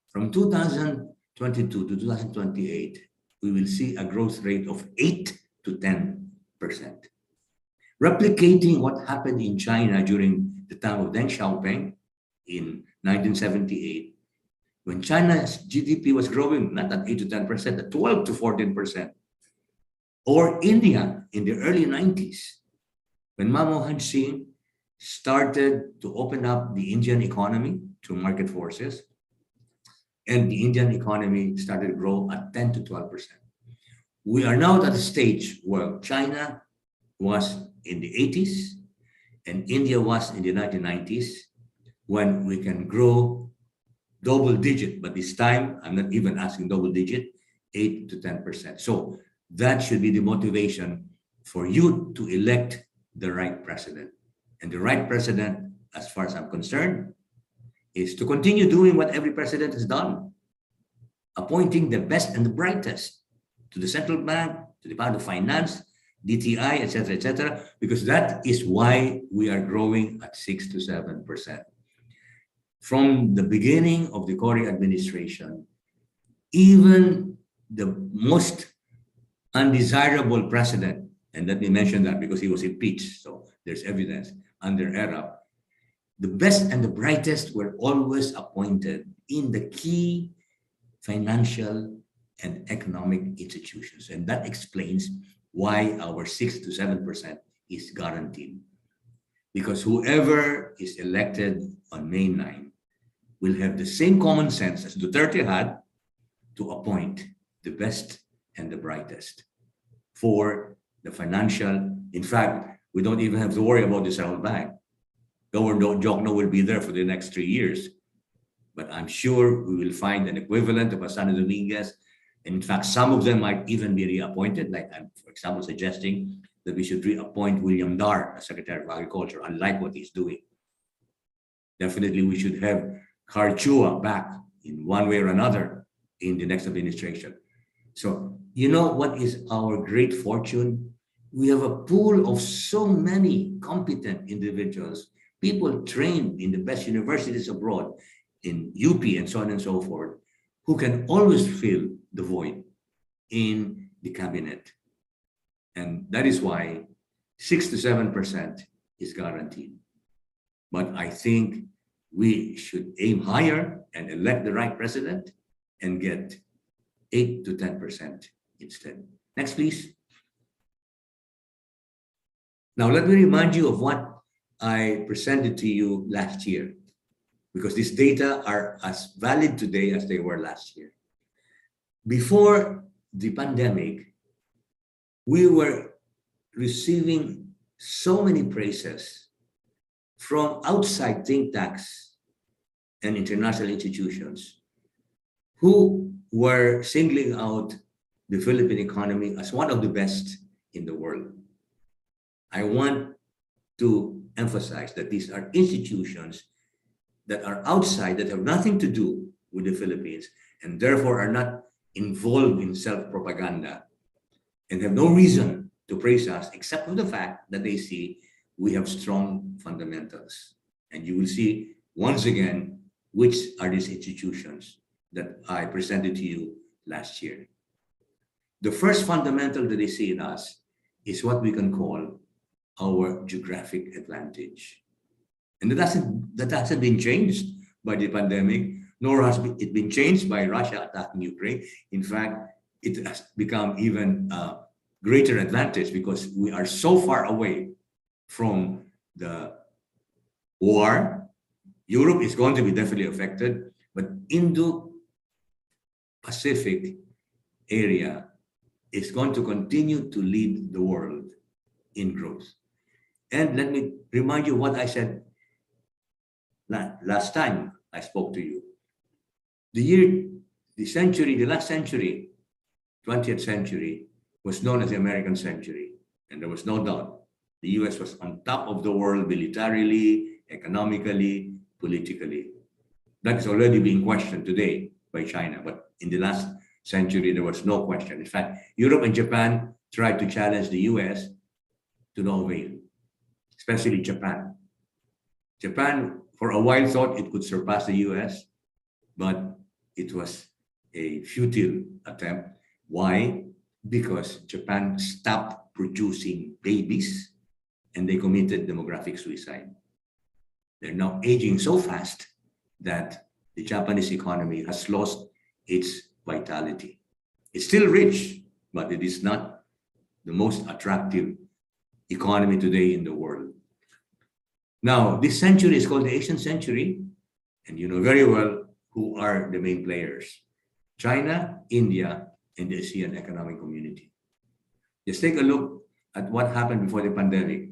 from 2022 to 2028, we will see a growth rate of 8 to 10%. Replicating what happened in China during the time of Deng Xiaoping in 1978, when China's GDP was growing not at 8 to 10%, at 12 to 14%. Or India in the early 90s, when Manmohan Singh started to open up the Indian economy to market forces, and the Indian economy started to grow at 10 to 12%. We are now at a stage where China was in the 80s and India was in the 1990s, when we can grow double digit, but this time I'm not even asking double digit, 8 to 10%. So That should be the motivation for you to elect the right president. And the right president, as far as I'm concerned, is to continue doing what every president has done, appointing the best and the brightest to the central bank, to the Department of Finance, DTI, etc., because that is why we are growing at 6 to 7%. From the beginning of the Cory administration, even the most undesirable president, and let me mention that because he was impeached, so there's evidence under ERA, the best and the brightest were always appointed in the key financial and economic institutions. And that explains why our 6 to 7% is guaranteed. Because whoever is elected on May 9 will have the same common sense as Duterte had to appoint the best and the brightest for the financial. In fact, we don't even have to worry about the central bank. Governor Jokno will be there for the next 3 years. But I'm sure we will find an equivalent of Asano Dominguez. And in fact, some of them might even be reappointed, like I'm, for example, suggesting that we should reappoint William Dar as Secretary of Agriculture, unlike what he's doing. Definitely, we should have Karchua back in one way or another in the next administration. So, you know what is our great fortune? We have a pool of so many competent individuals, people trained in the best universities abroad, in UP and so on and so forth, who can always fill the void in the cabinet. And that is why 6 to 7% is guaranteed. But I think we should aim higher and elect the right president and get 8 to 10% instead. Next, please. Now, let me remind you of what I presented to you last year, because these data are as valid today as they were last year. Before the pandemic, we were receiving so many praises from outside think tanks and international institutions who were singling out the Philippine economy as one of the best in the world. I want to emphasize that these are institutions that are outside, that have nothing to do with the Philippines, and therefore are not involved in self-propaganda and have no reason to praise us except for the fact that they see we have strong fundamentals. And you will see once again which are these institutions that I presented to you last year. The first fundamental that they see in us is what we can call our geographic advantage. And that hasn't been changed by the pandemic, nor has it been changed by Russia attacking Ukraine. In fact, it has become even a greater advantage because we are so far away from the war. Europe is going to be definitely affected, but Indo-Pacific area is going to continue to lead the world in growth. And let me remind you what I said last time I spoke to you. The last century, 20th century, was known as the American century. And there was no doubt the US was on top of the world militarily, economically, politically. That is already being questioned today by China. But in the last century, there was no question. In fact, Europe and Japan tried to challenge the US to no avail, especially Japan. Japan, for a while, thought it could surpass the US, but it was a futile attempt. Why? Because Japan stopped producing babies and they committed demographic suicide. They're now aging so fast that the Japanese economy has lost its vitality. It's still rich, but it is not the most attractive economy today in the world. Now, this century is called the Asian century, and you know very well who are the main players: China, India, and the ASEAN Economic Community. Just take a look at what happened before the pandemic.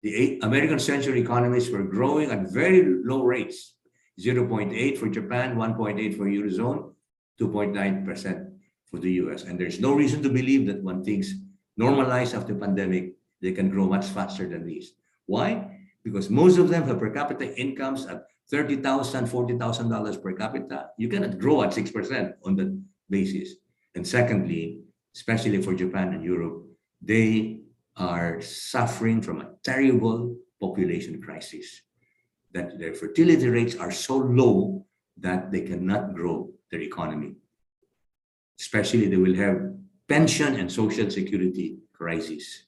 The American century economies were growing at very low rates: 0.8 for Japan, 1.8 for Eurozone, 2.9% for the US. And there's no reason to believe that when things normalize after pandemic, they can grow much faster than these. Why? Because most of them have per capita incomes at $30,000, $40,000 per capita. You cannot grow at 6% on that basis. And secondly, especially for Japan and Europe, they are suffering from a terrible population crisis, that their fertility rates are so low that they cannot grow their economy. Especially they will have pension and social security crisis,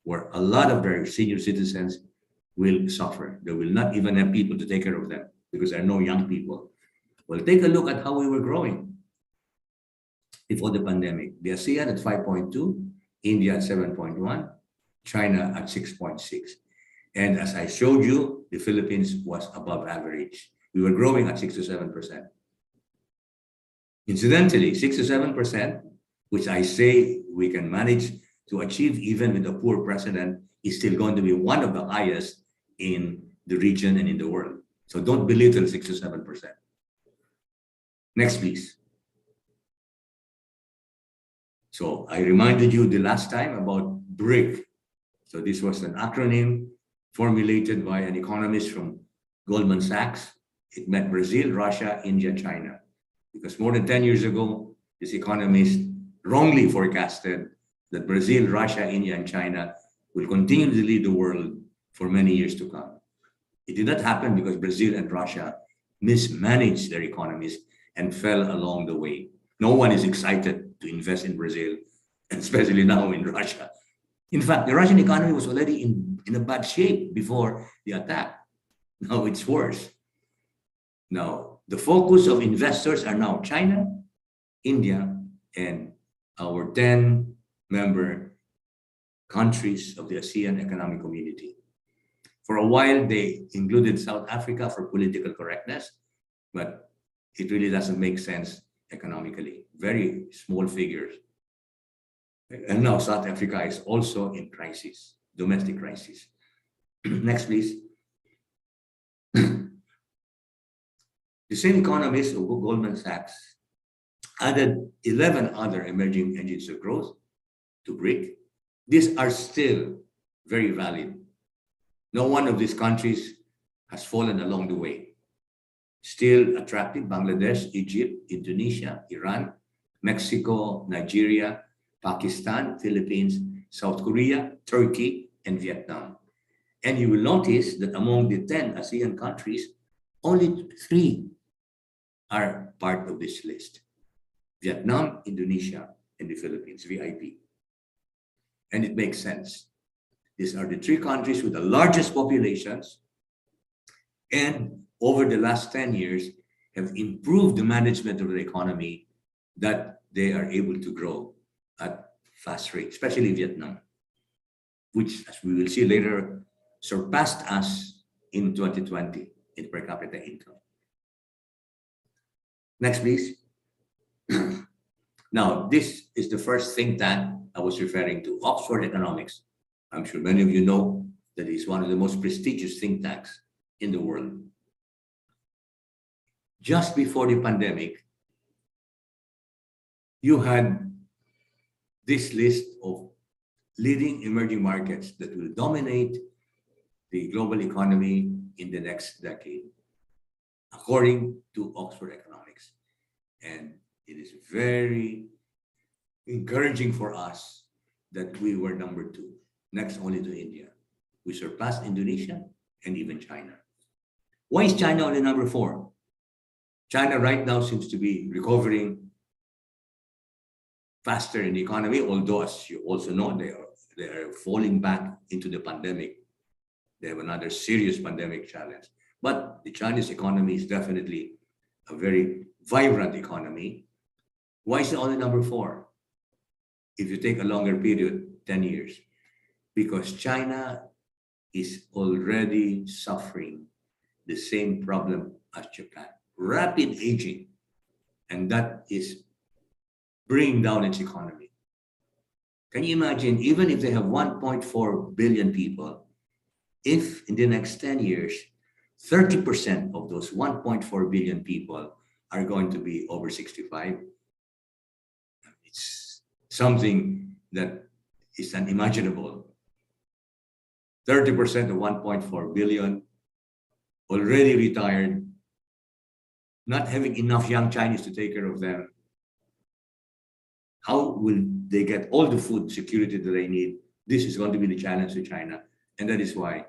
where a lot of their senior citizens will suffer. They will not even have people to take care of them because there are no young people. Well, take a look at how we were growing before the pandemic. The ASEAN at 5.2, India at 7.1, China at 6.6. And as I showed you, the Philippines was above average. We were growing at 6 to 7%. Incidentally, 6 to 7%, which I say we can manage to achieve even with a poor president, is still going to be one of the highest in the region and in the world. So don't belittle 6 to 7%. Next, please. So I reminded you the last time about BRIC. So this was an acronym formulated by an economist from Goldman Sachs. It meant Brazil, Russia, India, China. Because more than 10 years ago, this economist wrongly forecasted that Brazil, Russia, India, and China will continue to lead the world for many years to come. It did not happen because Brazil and Russia mismanaged their economies and fell along the way. No one is excited to invest in Brazil, especially now in Russia. In fact, the Russian economy was already in a bad shape before the attack. Now it's worse. Now, the focus of investors are now China, India, and our 10 member countries of the ASEAN Economic Community. For a while, they included South Africa for political correctness, but it really doesn't make sense economically. Very small figures. And now South Africa is also in crisis, domestic crisis. Next, please. The same economists of Goldman Sachs added 11 other emerging engines of growth to BRIC. These are still very valid. No one of these countries has fallen along the way. Still attractive: Bangladesh, Egypt, Indonesia, Iran, Mexico, Nigeria, Pakistan, Philippines, South Korea, Turkey, and Vietnam. And you will notice that among the 10 ASEAN countries, only 3 are part of this list: Vietnam, Indonesia, and the Philippines, VIP. And it makes sense. These are the 3 countries with the largest populations, and over the last 10 years have improved the management of the economy, that they are able to grow at fast rate, especially Vietnam, which, as we will see later, surpassed us in 2020 in per capita income. Next, please. Now, this is the first think tank I was referring to, Oxford Economics. I'm sure many of you know that it's one of the most prestigious think tanks in the world. Just before the pandemic, you had this list of leading emerging markets that will dominate the global economy in the next decade, according to Oxford Economics. And it is very encouraging for us that we were number 2, next only to India. We surpassed Indonesia and even China. Why is China only number 4? China right now seems to be recovering faster in the economy, although, as you also know, they are falling back into the pandemic. They have another serious pandemic challenge. But the Chinese economy is definitely a very vibrant economy. Why is it only number 4? If you take a longer period, 10 years, because China is already suffering the same problem as Japan: rapid aging, and that is bringing down its economy. Can you imagine, even if they have 1.4 billion people, if in the next 10 years, 30% of those 1.4 billion people are going to be over 65, It's something that is unimaginable. 30% of 1.4 billion already retired, not having enough young Chinese to take care of them. How will they get all the food security that they need? This is going to be the challenge to China. And that is why,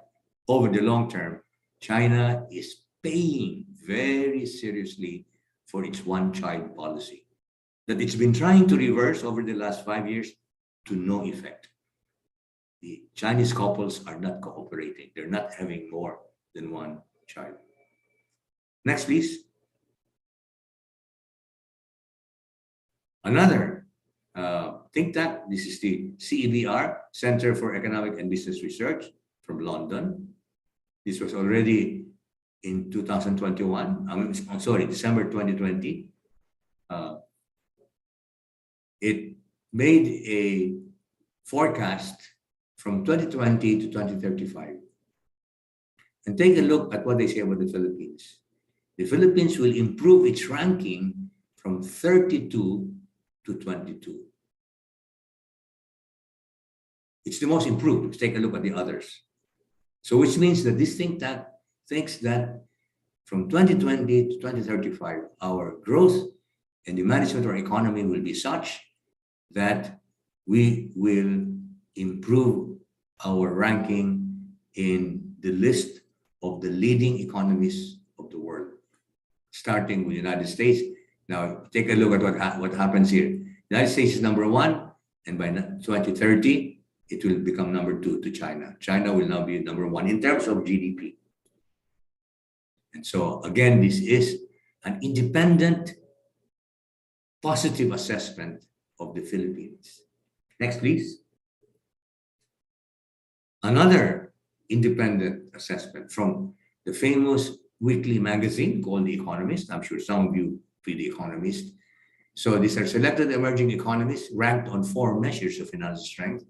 over the long term, China is paying very seriously for its one-child policy that it's been trying to reverse over the last 5 years to no effect. The Chinese couples are not cooperating. They're not having more than one child. Next, please. Another think tank. This is the CEBR, Center for Economic and Business Research from London. This was already in 2021. I'm sorry, December 2020. It made a forecast from 2020 to 2035. And take a look at what they say about the Philippines. The Philippines will improve its ranking from 32 to 22. It's the most improved. Let's take a look at the others. So which means that this think tank thinks that from 2020 to 2035, our growth and the management of our economy will be such that we will improve our ranking in the list of the leading economies of the world, starting with the United States. Now, take a look at what happens here. The United States is number one, and by 2030, it will become number two to China. China will now be number one in terms of GDP. And so, again, this is an independent, positive assessment of the Philippines. Next, please. Another independent assessment from the famous weekly magazine called The Economist. I'm sure some of you read The Economist. So these are selected emerging economies ranked on 4 measures of financial strength.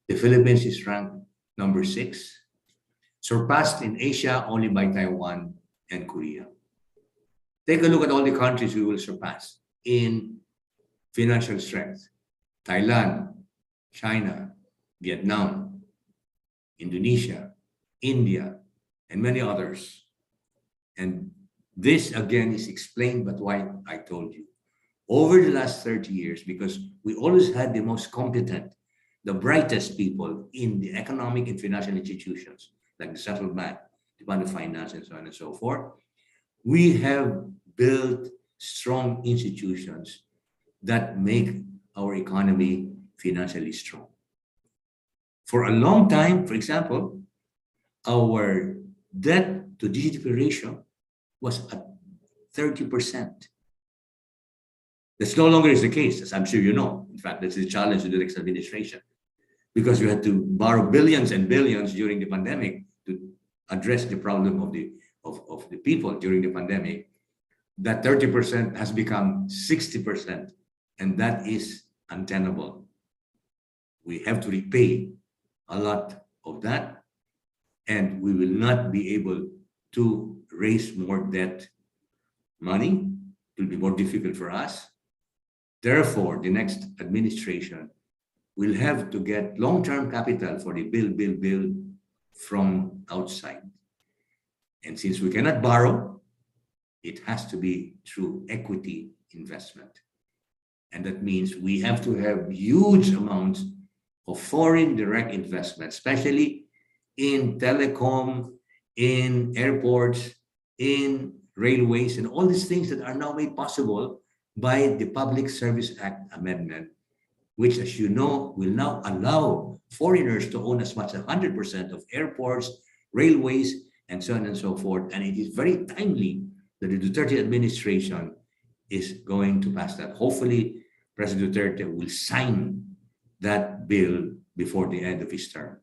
The Philippines is ranked number 6, surpassed in Asia only by Taiwan and Korea. Take a look at all the countries we will surpass in financial strength. Thailand, China, Vietnam, Indonesia, India, and many others. And this again is explained by why I told you. Over the last 30 years, because we always had the most competent, the brightest people in the economic and financial institutions, like the Central Bank, Department of Finance, and so on and so forth, we have built strong institutions that make our economy financially strong. For a long time, for example, our debt to GDP ratio was at 30%. That's no longer is the case, as I'm sure you know. In fact, that's the challenge of the next administration, because we had to borrow billions and billions during the pandemic to address the problem of the people during the pandemic. That 30% has become 60%, and that is untenable. We have to repay a lot of that, and we will not be able to raise more debt money. It will be more difficult for us. Therefore, the next administration will have to get long-term capital for the build from outside. And since we cannot borrow, it has to be through equity investment. And that means we have to have huge amounts of foreign direct investment, especially in telecom, in airports, in railways, and all these things that are now made possible by the Public Service Act amendment, which, as you know, will now allow foreigners to own as much as 100% of airports, railways, and so on and so forth. And it is very timely that the Duterte administration is going to pass that. Hopefully, President Duterte will sign that bill before the end of his term.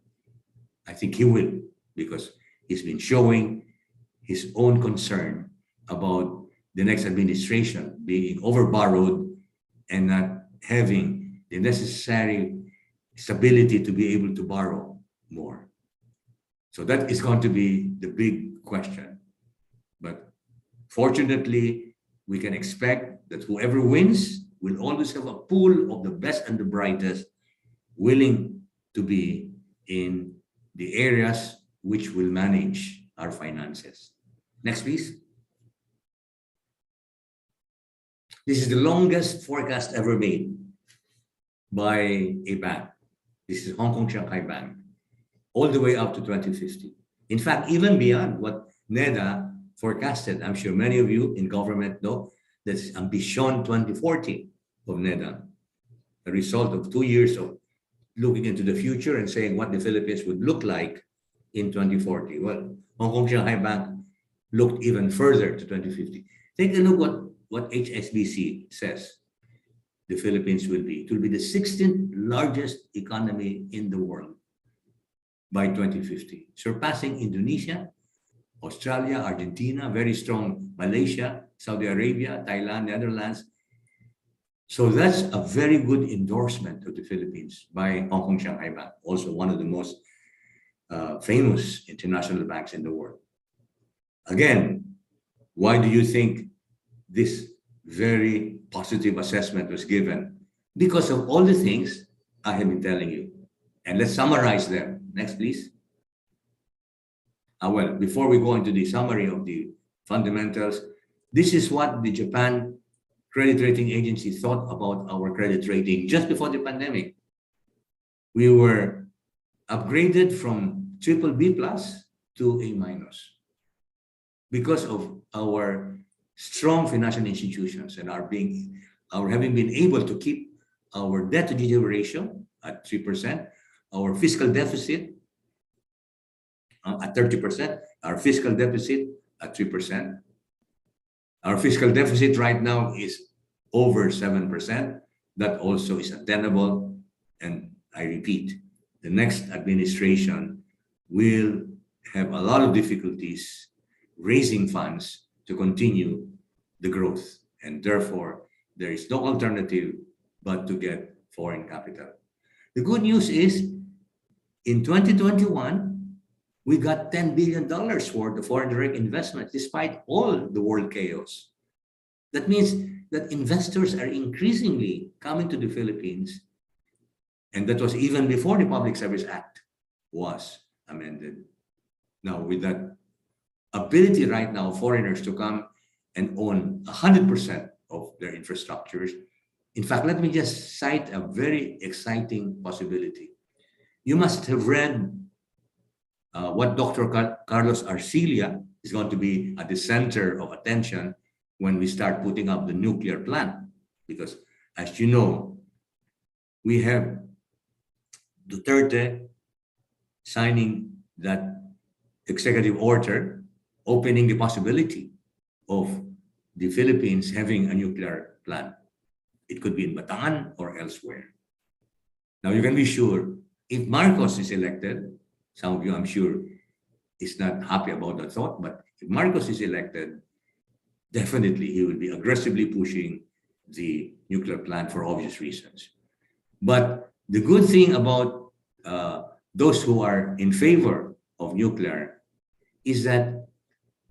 I think he will, because he's been showing his own concern about the next administration being overborrowed and not having the necessary stability to be able to borrow more. So that is going to be the big question. But fortunately, we can expect that whoever wins will always have a pool of the best and the brightest willing to be in the areas which will manage our finances. Next, please. This is the longest forecast ever made by a bank. This is Hong Kong Shanghai Bank, all the way up to 2050. In fact, even beyond what NEDA forecasted. I'm sure many of you in government know that's Ambition 2040 of NEDA, a result of 2 years of looking into the future and saying what the Philippines would look like in 2040. Well, Hong Kong Shanghai Bank looked even further to 2050. Take a look what HSBC says the Philippines will be. It will be the 16th largest economy in the world by 2050, surpassing Indonesia, Australia, Argentina, very strong Malaysia, Saudi Arabia, Thailand, Netherlands. So that's a very good endorsement of the Philippines by Hong Kong Shanghai Bank, also one of the most famous international banks in the world. Again, why do you think this very positive assessment was given? Because of all the things I have been telling you. And let's summarize them. Next, please. Well, before we go into the summary of the fundamentals, this is what the Japan Credit Rating Agency thought about our credit rating just before the pandemic. We were upgraded from BBB+ to A- because of our strong financial institutions and our having been able to keep our debt to GDP ratio at 3%, our fiscal deficit at 30%, our fiscal deficit at 3%. Our fiscal deficit right now is over 7%. That also is attainable. And I repeat, the next administration will have a lot of difficulties raising funds to continue the growth. And therefore, there is no alternative but to get foreign capital. The good news is, in 2021, we got $10 billion worth of foreign direct investment despite all the world chaos. That means that investors are increasingly coming to the Philippines, and that was even before the Public Service Act was amended. Now, with that ability right now, foreigners to come and own 100% of their infrastructures. In fact, let me just cite a very exciting possibility. You must have read what Dr. Carlos Arcilla is going to be at the center of attention when we start putting up the nuclear plant. Because as you know, we have Duterte signing that executive order opening the possibility of the Philippines having a nuclear plant. It could be in Bataan or elsewhere. Now you can be sure, if Marcos is elected, some of you I'm sure is not happy about that thought, but if Marcos is elected, definitely he will be aggressively pushing the nuclear plant for obvious reasons. But the good thing about those who are in favor of nuclear is that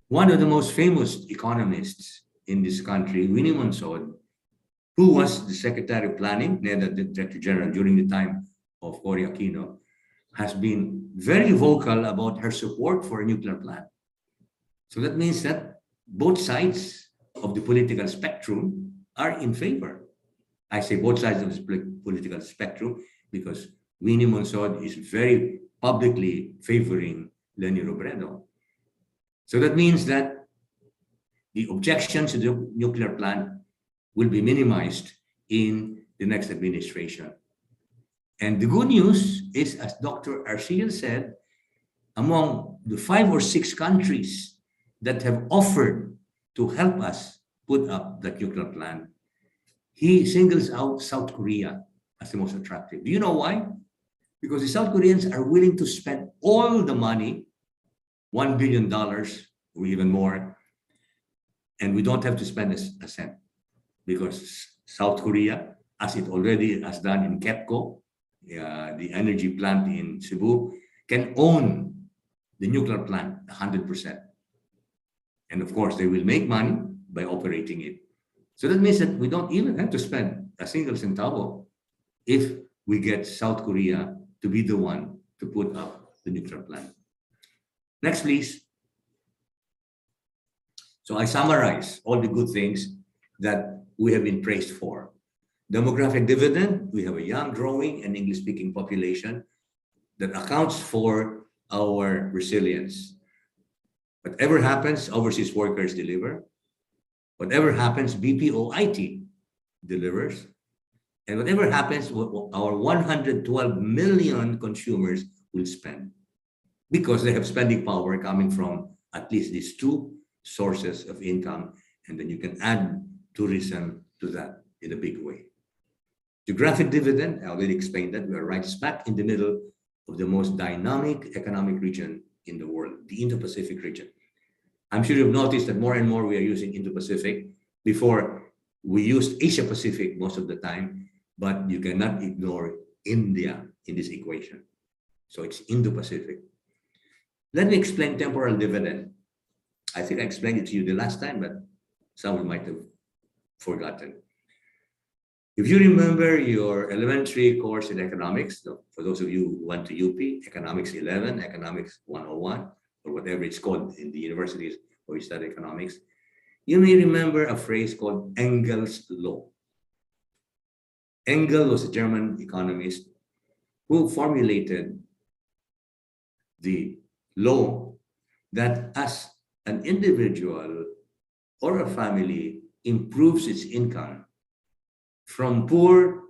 one of the most famous economists in this country, Winnie Monsod, who was the Secretary of Planning, NEDA Director General during the time of Cory Aquino, has been very vocal about her support for a nuclear plant. So that means that both sides of the political spectrum are in favor. I say both sides of the political spectrum because Winnie Monsod is very publicly favoring Leni Robredo. So that means that the objections to the nuclear plant will be minimized in the next administration. And the good news is, as Dr. Arcilla said, among the 5 or 6 countries that have offered to help us put up the nuclear plant, he singles out South Korea as the most attractive. Do you know why? Because the South Koreans are willing to spend all the money, $1 billion or even more, and we don't have to spend a cent. Because South Korea, as it already has done in KEPCO, the energy plant in Cebu, can own the nuclear plant 100%. And of course, they will make money by operating it. So that means that we don't even have to spend a single centavo if we get South Korea to be the one to put up the nuclear plant. Next, please. So I summarize all the good things that we have been praised for. Demographic dividend, we have a young, growing, and English-speaking population that accounts for our resilience. Whatever happens, overseas workers deliver. Whatever happens, BPO IT delivers. And whatever happens, our 112 million consumers will spend because they have spending power coming from at least these two sources of income. And then you can add tourism to that in a big way. Geographic dividend, I already explained that. We are right smack in the middle of the most dynamic economic region in the world, the Indo-Pacific region. I'm sure you've noticed that more and more we are using Indo-Pacific. Before, we used Asia-Pacific most of the time, but you cannot ignore India in this equation. So it's Indo-Pacific. Let me explain temporal dividend. I think I explained it to you the last time, but some might have forgotten. If you remember your elementary course in economics, for those of you who went to UP, Economics 11, Economics 101, or whatever it's called in the universities where you study economics, you may remember a phrase called Engel's law. Engel was a German economist who formulated the law that as an individual or a family improves its income from poor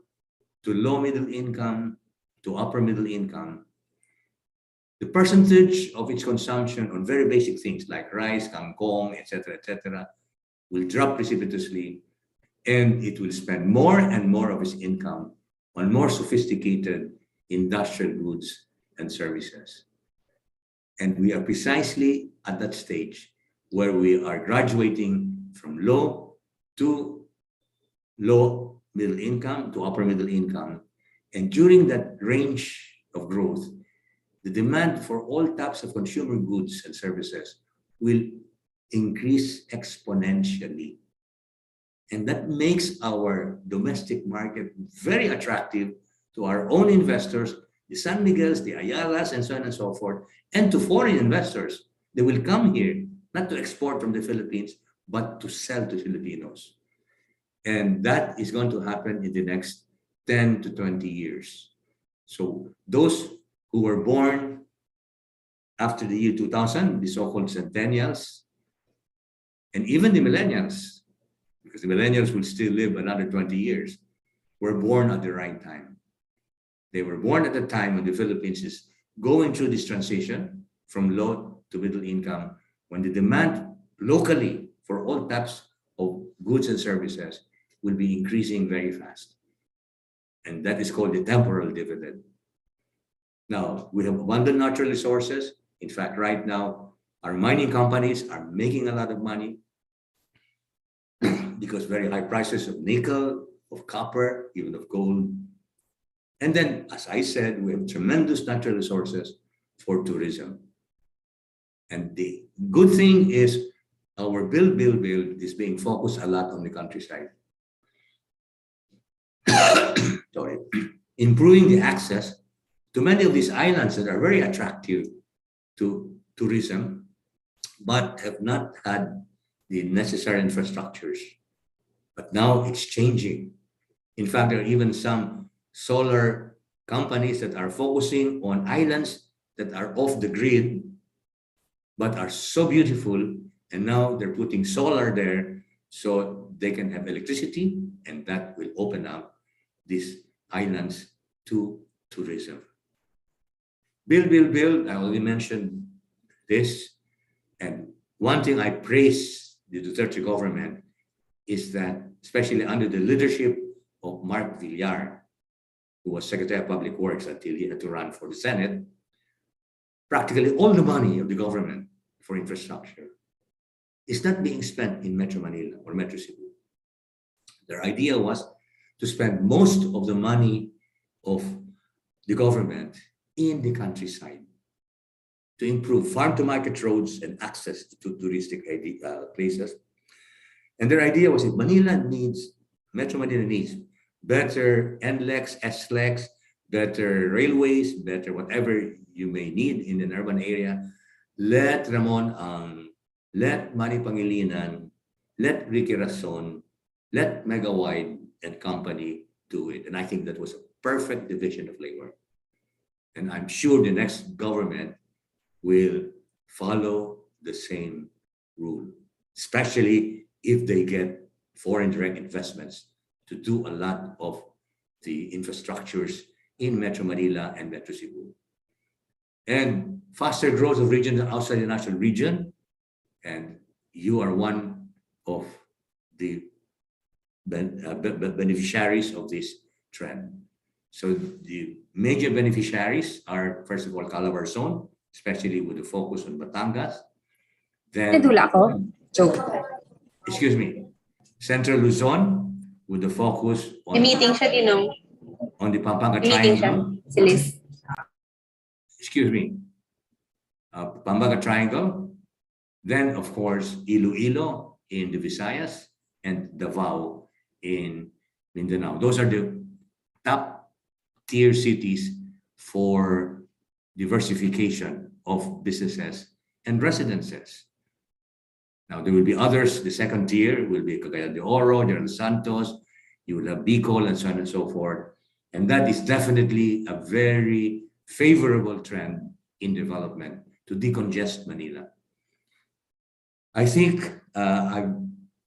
to low middle income to upper middle income, the percentage of its consumption on very basic things like rice, kangkong, etc., will drop precipitously, and it will spend more and more of its income on more sophisticated industrial goods and services. And we are precisely at that stage where we are graduating from low to low middle income to upper middle income. And during that range of growth, the demand for all types of consumer goods and services will increase exponentially. And that makes our domestic market very attractive to our own investors, the San Miguels, the Ayalas, and so on and so forth, and to foreign investors. They will come here, not to export from the Philippines, but to sell to Filipinos. And that is going to happen in the next 10 to 20 years. So those who were born after the year 2000, the so-called centennials, and even the millennials, because the millennials will still live another 20 years, were born at the right time. They were born at the time when the Philippines is going through this transition from low to middle income, when the demand locally for all types of goods and services will be increasing very fast. And that is called the temporal dividend. Now, we have abundant natural resources. In fact, right now, our mining companies are making a lot of money because very high prices of nickel, of copper, even of gold. And then, as I said, we have tremendous natural resources for tourism. And the good thing is our build is being focused a lot on the countryside. Sorry. Improving the access to many of these islands that are very attractive to tourism, but have not had the necessary infrastructures. But now it's changing. In fact, there are even some solar companies that are focusing on islands that are off the grid, but are so beautiful. And now they're putting solar there so they can have electricity, and that will open up these islands to tourism. Build. I already mentioned this. And one thing I praise the Duterte government is that, especially under the leadership of Mark Villar, who was Secretary of Public Works until he had to run for the Senate, practically all the money of the government for infrastructure is not being spent in Metro Manila or Metro Cebu. Their idea was to spend most of the money of the government in the countryside to improve farm-to-market roads and access to touristic places. And their idea was if Metro Manila needs better NLEX, SLEX, better railways, better whatever you may need in an urban area. Let Ramon let Manny Pangilinan, let Ricky Rason, let Megawide and company do it. And I think that was a perfect division of labor. And I'm sure the next government will follow the same rule, especially if they get foreign direct investments to do a lot of the infrastructures in Metro Manila and Metro Cebu. And faster growth of regions outside the national region, and you are one of the beneficiaries of this trend. So the major beneficiaries are, first of all, Calabarzon, especially with the focus on Batangas. Then, Joke. excuse me, Central Luzon with the focus on, Meeting siya, Ninong. on the Pampanga Meeting siya. Triangle. Si Liz. Excuse me, Pampanga Triangle. Then, of course, Iloilo in the Visayas and Davao in Mindanao. Those are the top tier cities for diversification of businesses and residences. Now, there will be others. The second tier will be Cagayan de Oro, General Santos, you will have Bicol, and so on and so forth. And that is definitely a very favorable trend in development to decongest Manila. I think I've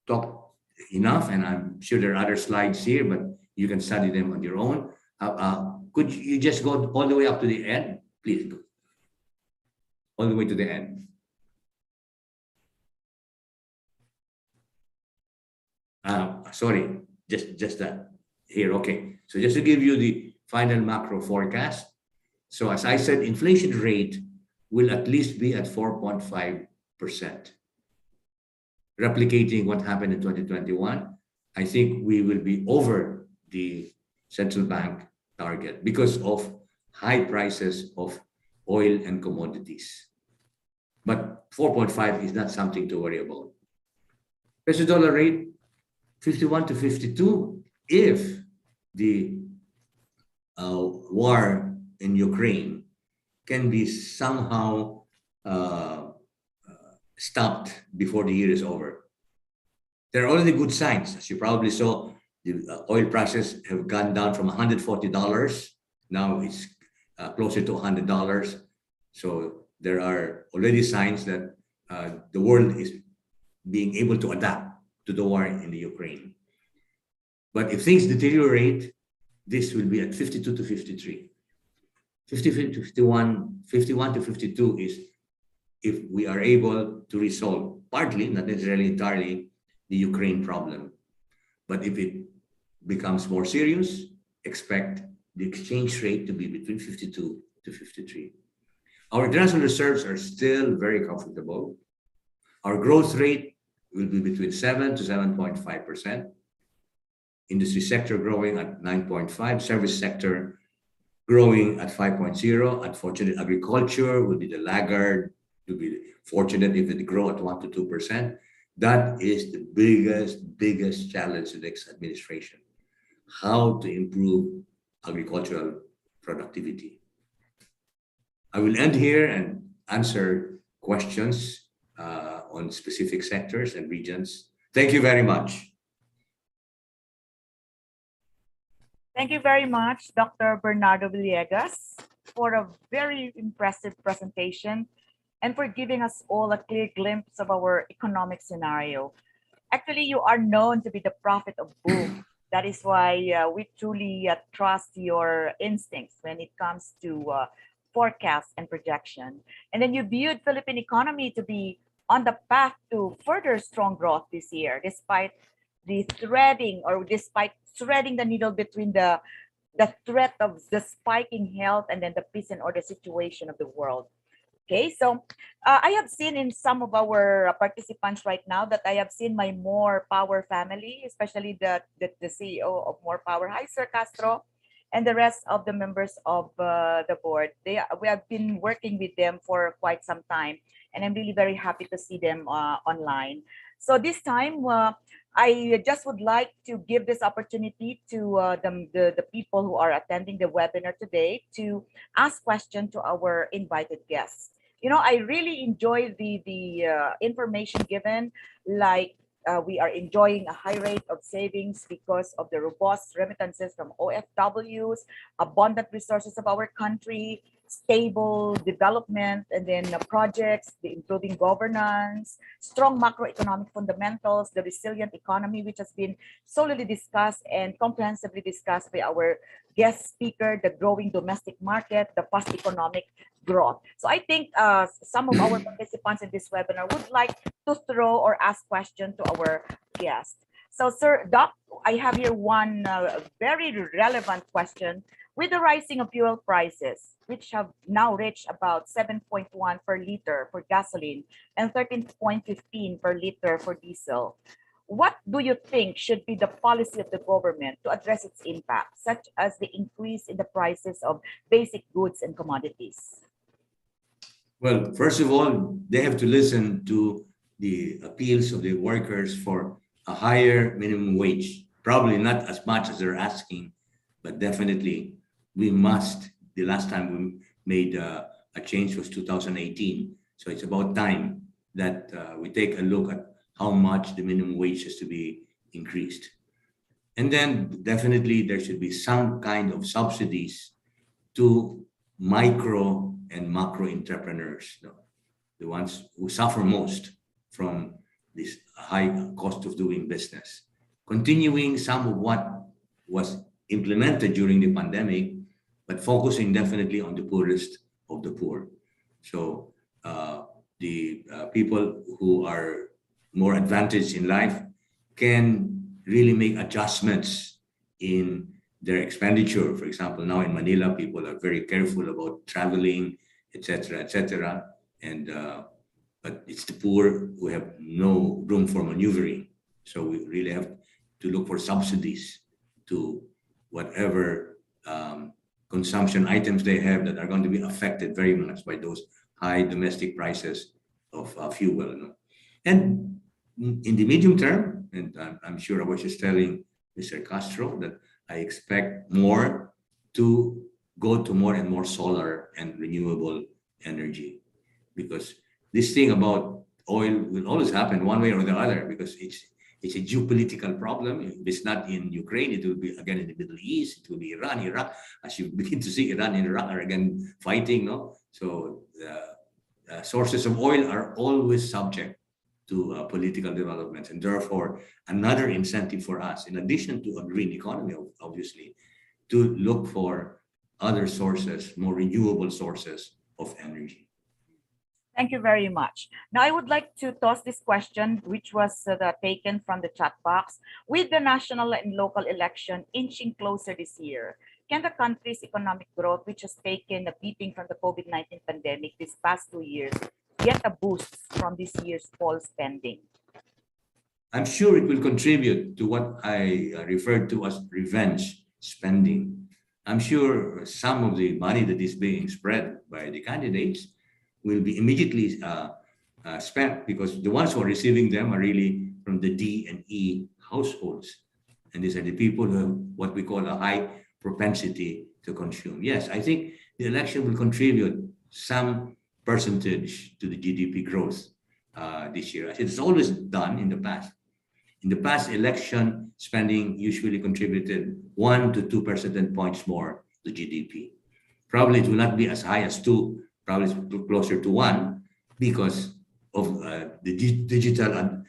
talked enough, and I'm sure there are other slides here, but you can study them on your own. Could you just go all the way up to the end, please? All the way to the end. Sorry, just that here. Okay, so just to give you the final macro forecast. So as I said, inflation rate will at least be at 4.5%. Replicating what happened in 2021, I think we will be over the central bank target because of high prices of oil and commodities. But 4.5 is not something to worry about. Peso dollar rate, 51 to 52. If the war in Ukraine can be somehow stopped before the year is over. There are already good signs. As you probably saw, the oil prices have gone down from $140. Now it's closer to $100. So there are already signs that the world is being able to adapt to the war in the Ukraine. But if things deteriorate, this will be at 52 to 53. 50 to 51, 51 to 52 is if we are able to resolve partly, not necessarily entirely, the Ukraine problem. But if it becomes more serious, expect the exchange rate to be between 52 to 53. Our international reserves are still very comfortable. Our growth rate will be between 7 to 7.5%. Industry sector growing at 9.5, service sector growing at 5.0. Unfortunately, agriculture will be the laggard. You'll be fortunate if it grow at 1 to 2%. That is the biggest challenge in the next administration. How to improve agricultural productivity. I will end here and answer questions on specific sectors and regions. Thank you very much. Thank you very much, Dr. Bernardo Villegas, for a very impressive presentation and for giving us all a clear glimpse of our economic scenario. Actually, you are known to be the prophet of boom. That is why we truly trust your instincts when it comes to forecast and projection. And then you viewed Philippine economy to be on the path to further strong growth this year, despite the threading the needle between the threat of the spiking health and then the peace and order situation of the world. Okay, so I have seen in some of our participants right now that I have seen my More Power family, especially the CEO of More Power. Hi, Sir Castro, and the rest of the members of the board. We have been working with them for quite some time, and I'm really very happy to see them online. So this time, I just would like to give this opportunity to the people who are attending the webinar today to ask questions to our invited guests. You know, I really enjoy the information given, like we are enjoying a high rate of savings because of the robust remittances from OFWs, abundant resources of our country, stable development, and then projects, the improving governance, strong macroeconomic fundamentals, the resilient economy, which has been solely discussed and comprehensively discussed by our guest speaker, the growing domestic market, the fast economic growth. So I think some of our participants in this webinar would like to throw or ask questions to our guest. So, Sir Doc, I have here one very relevant question. With the rising of fuel prices, which have now reached about 7.1 per liter for gasoline and 13.15 per liter for diesel, what do you think should be the policy of the government to address its impact, such as the increase in the prices of basic goods and commodities? Well, first of all, they have to listen to the appeals of the workers for a higher minimum wage. Probably not as much as they're asking, but definitely we must. The last time we made a change was 2018. So it's about time that we take a look at how much the minimum wage has to be increased. And then definitely there should be some kind of subsidies to micro and macro entrepreneurs, the ones who suffer most from this high cost of doing business. Continuing some of what was implemented during the pandemic, but focusing definitely on the poorest of the poor. So the people who are more advantaged in life can really make adjustments in their expenditure. For example, now in Manila, people are very careful about traveling, etc., etc. And but it's the poor who have no room for maneuvering. So we really have to look for subsidies to whatever consumption items they have that are going to be affected very much by those high domestic prices of fuel. And in the medium term, and I'm sure I was just telling Mr. Castro that I expect more to go to more and more solar and renewable energy, because this thing about oil will always happen one way or the other, because it's a geopolitical problem. If it's not in Ukraine, it will be again in the Middle East, it will be Iran, Iraq. As you begin to see, Iran and Iraq are again fighting, no? So the sources of oil are always subject to political developments, and therefore another incentive for us, in addition to a green economy, obviously, to look for other sources, more renewable sources of energy. Thank you very much. Now, I would like to toss this question, which was taken from the chat box. With the national and local election inching closer this year, can the country's economic growth, which has taken a beating from the COVID-19 pandemic these past 2 years, get a boost from this year's fall spending? I'm sure it will contribute to what I referred to as revenge spending. I'm sure some of the money that is being spread by the candidates will be immediately spent, because the ones who are receiving them are really from the D and E households. And these are the people who have what we call a high propensity to consume. Yes, I think the election will contribute some percentage to the GDP growth this year, as it's always done in the past. In the past, election spending usually contributed 1 to 2 percentage points more to GDP. Probably it will not be as high as 2, probably closer to 1, because of the digital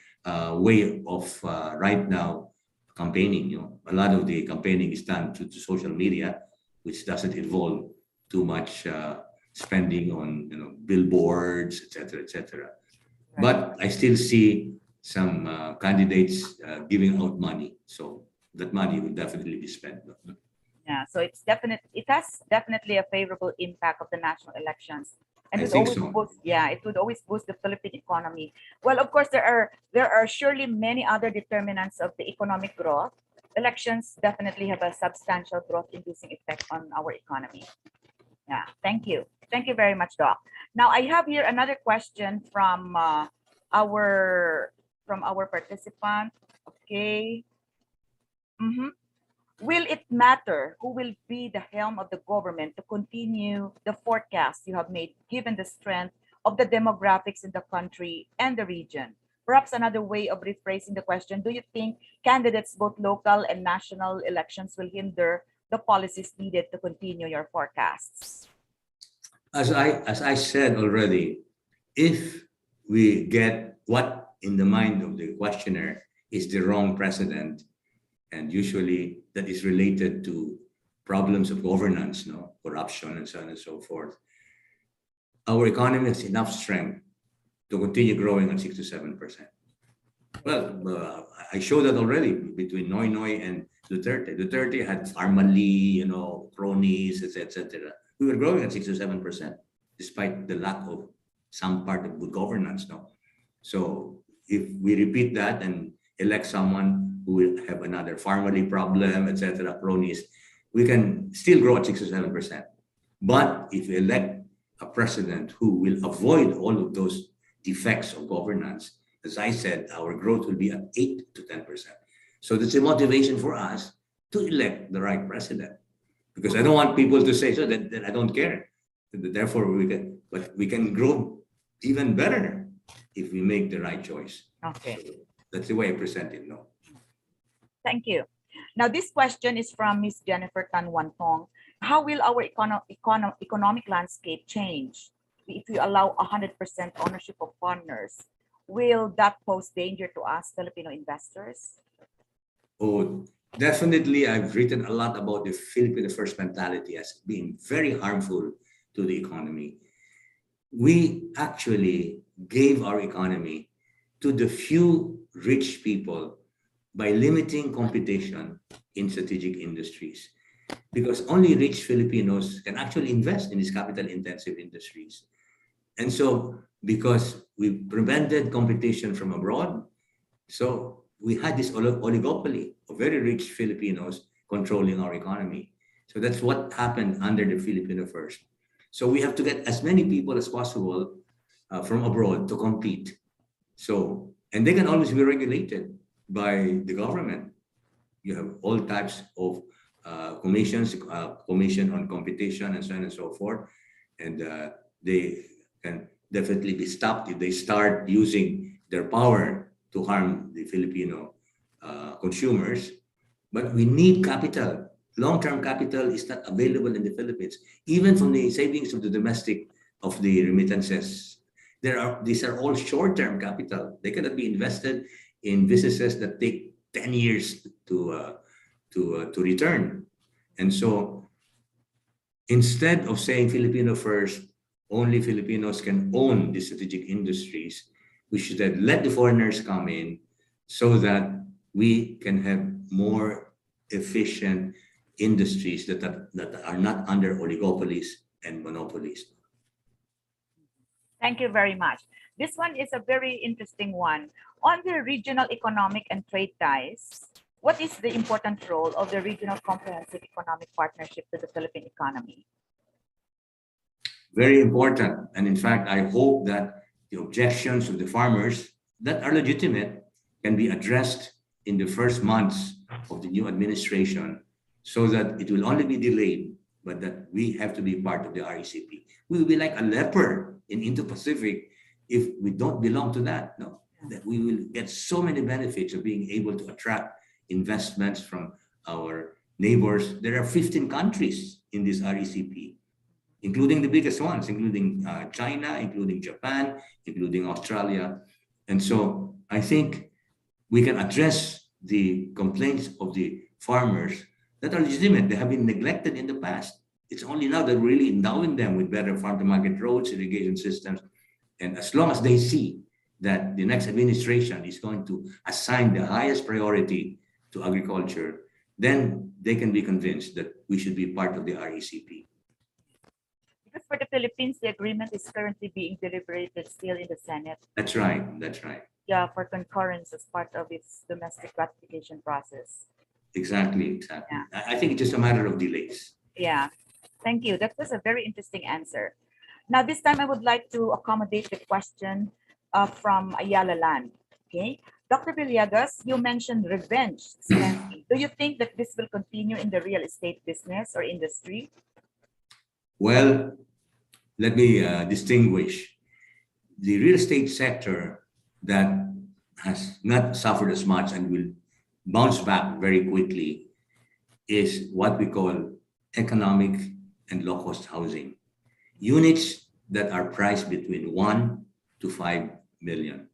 way of right now campaigning. A lot of the campaigning is done through social media, which doesn't involve too much spending on billboards, etc., etc. Right. But I still see some candidates giving out money, so that money will definitely be spent. Yeah, so it has definitely a favorable impact of the national elections. And I it think always so. boost, yeah, it would always boost the Philippine economy. Well, of course, there are surely many other determinants of the economic growth. Elections definitely have a substantial growth-inducing effect on our economy. Yeah, thank you. Thank you very much, Doc. Now, I have here another question from our participant. Okay. Mhm. Will it matter who will be the helm of the government to continue the forecast you have made, given the strength of the demographics in the country and the region? Perhaps another way of rephrasing the question, do you think candidates, both local and national elections, will hinder the policies needed to continue your forecasts? As I said already, if we get what in the mind of the questioner is the wrong precedent, and usually that is related to problems of governance, no, corruption, and so on and so forth, our economy has enough strength to continue growing at 6 to 7%. Well, I showed that already between Noy and Duterte. Duterte had Farmally, cronies, etc. We were growing at 6 to 7%, despite the lack of some part of good governance. No, so if we repeat that and elect someone who will have another Farmally problem, etc., cronies, we can still grow at 6 to 7%. But if we elect a president who will avoid all of those defects of governance, as I said, our growth will be at 8 to 10%. So that's a motivation for us to elect the right president. Because I don't want people to say so that I don't care. Therefore, we can grow even better if we make the right choice. Okay. So that's the way I present it. No. Thank you. Now, this question is from Ms. Jennifer Tan Wantong. How will our economic landscape change if we allow 100% ownership of foreigners? Will that pose danger to us Filipino investors? Oh, definitely. I've written a lot about the Filipino first mentality as being very harmful to the economy. We actually gave our economy to the few rich people by limiting competition in strategic industries, because only rich Filipinos can actually invest in these capital-intensive industries. And so, because we prevented competition from abroad, so we had this oligopoly of very rich Filipinos controlling our economy. So that's what happened under the Filipino First. So we have to get as many people as possible from abroad to compete. So, and they can always be regulated by the government. You have all types of commissions, commission on competition, and so on and so forth. And they can definitely be stopped if they start using their power to harm the Filipino consumers. But we need capital. Long-term capital is not available in the Philippines, even from the savings of the domestic of the remittances. These are all short-term capital. They cannot be invested in businesses that take 10 years to return. And so instead of saying Filipino first, only Filipinos can own the strategic industries, we should have let the foreigners come in so that we can have more efficient industries that are not under oligopolies and monopolies. Thank you very much. This one is a very interesting one. On the regional economic and trade ties, what is the important role of the regional comprehensive economic partnership to the Philippine economy? Very important. And in fact, I hope that the objections of the farmers that are legitimate can be addressed in the first months of the new administration, so that it will only be delayed, but that we have to be part of the RECP. We will be like a leper in Indo-Pacific if we don't belong to that. No, that we will get so many benefits of being able to attract investments from our neighbors. There are 15 countries in this RECP, including the biggest ones, including China, including Japan, including Australia. And so I think we can address the complaints of the farmers that are legitimate. They have been neglected in the past. It's only now that we're really endowing them with better farm-to-market roads, irrigation systems. And as long as they see that the next administration is going to assign the highest priority to agriculture, then they can be convinced that we should be part of the RECP. Because for the Philippines, the agreement is currently being deliberated still in the Senate. That's right. That's right. Yeah, for concurrence as part of its domestic ratification process. Exactly. Yeah. I think it's just a matter of delays. Yeah, thank you. That was a very interesting answer. Now, this time I would like to accommodate the question from Ayala Land. Okay, Dr. Villegas, you mentioned revenge spending. Do you think that this will continue in the real estate business or industry? Well, let me distinguish the real estate sector that has not suffered as much and will bounce back very quickly is what we call economic and low-cost housing. Units that are priced between 1 to 5 million,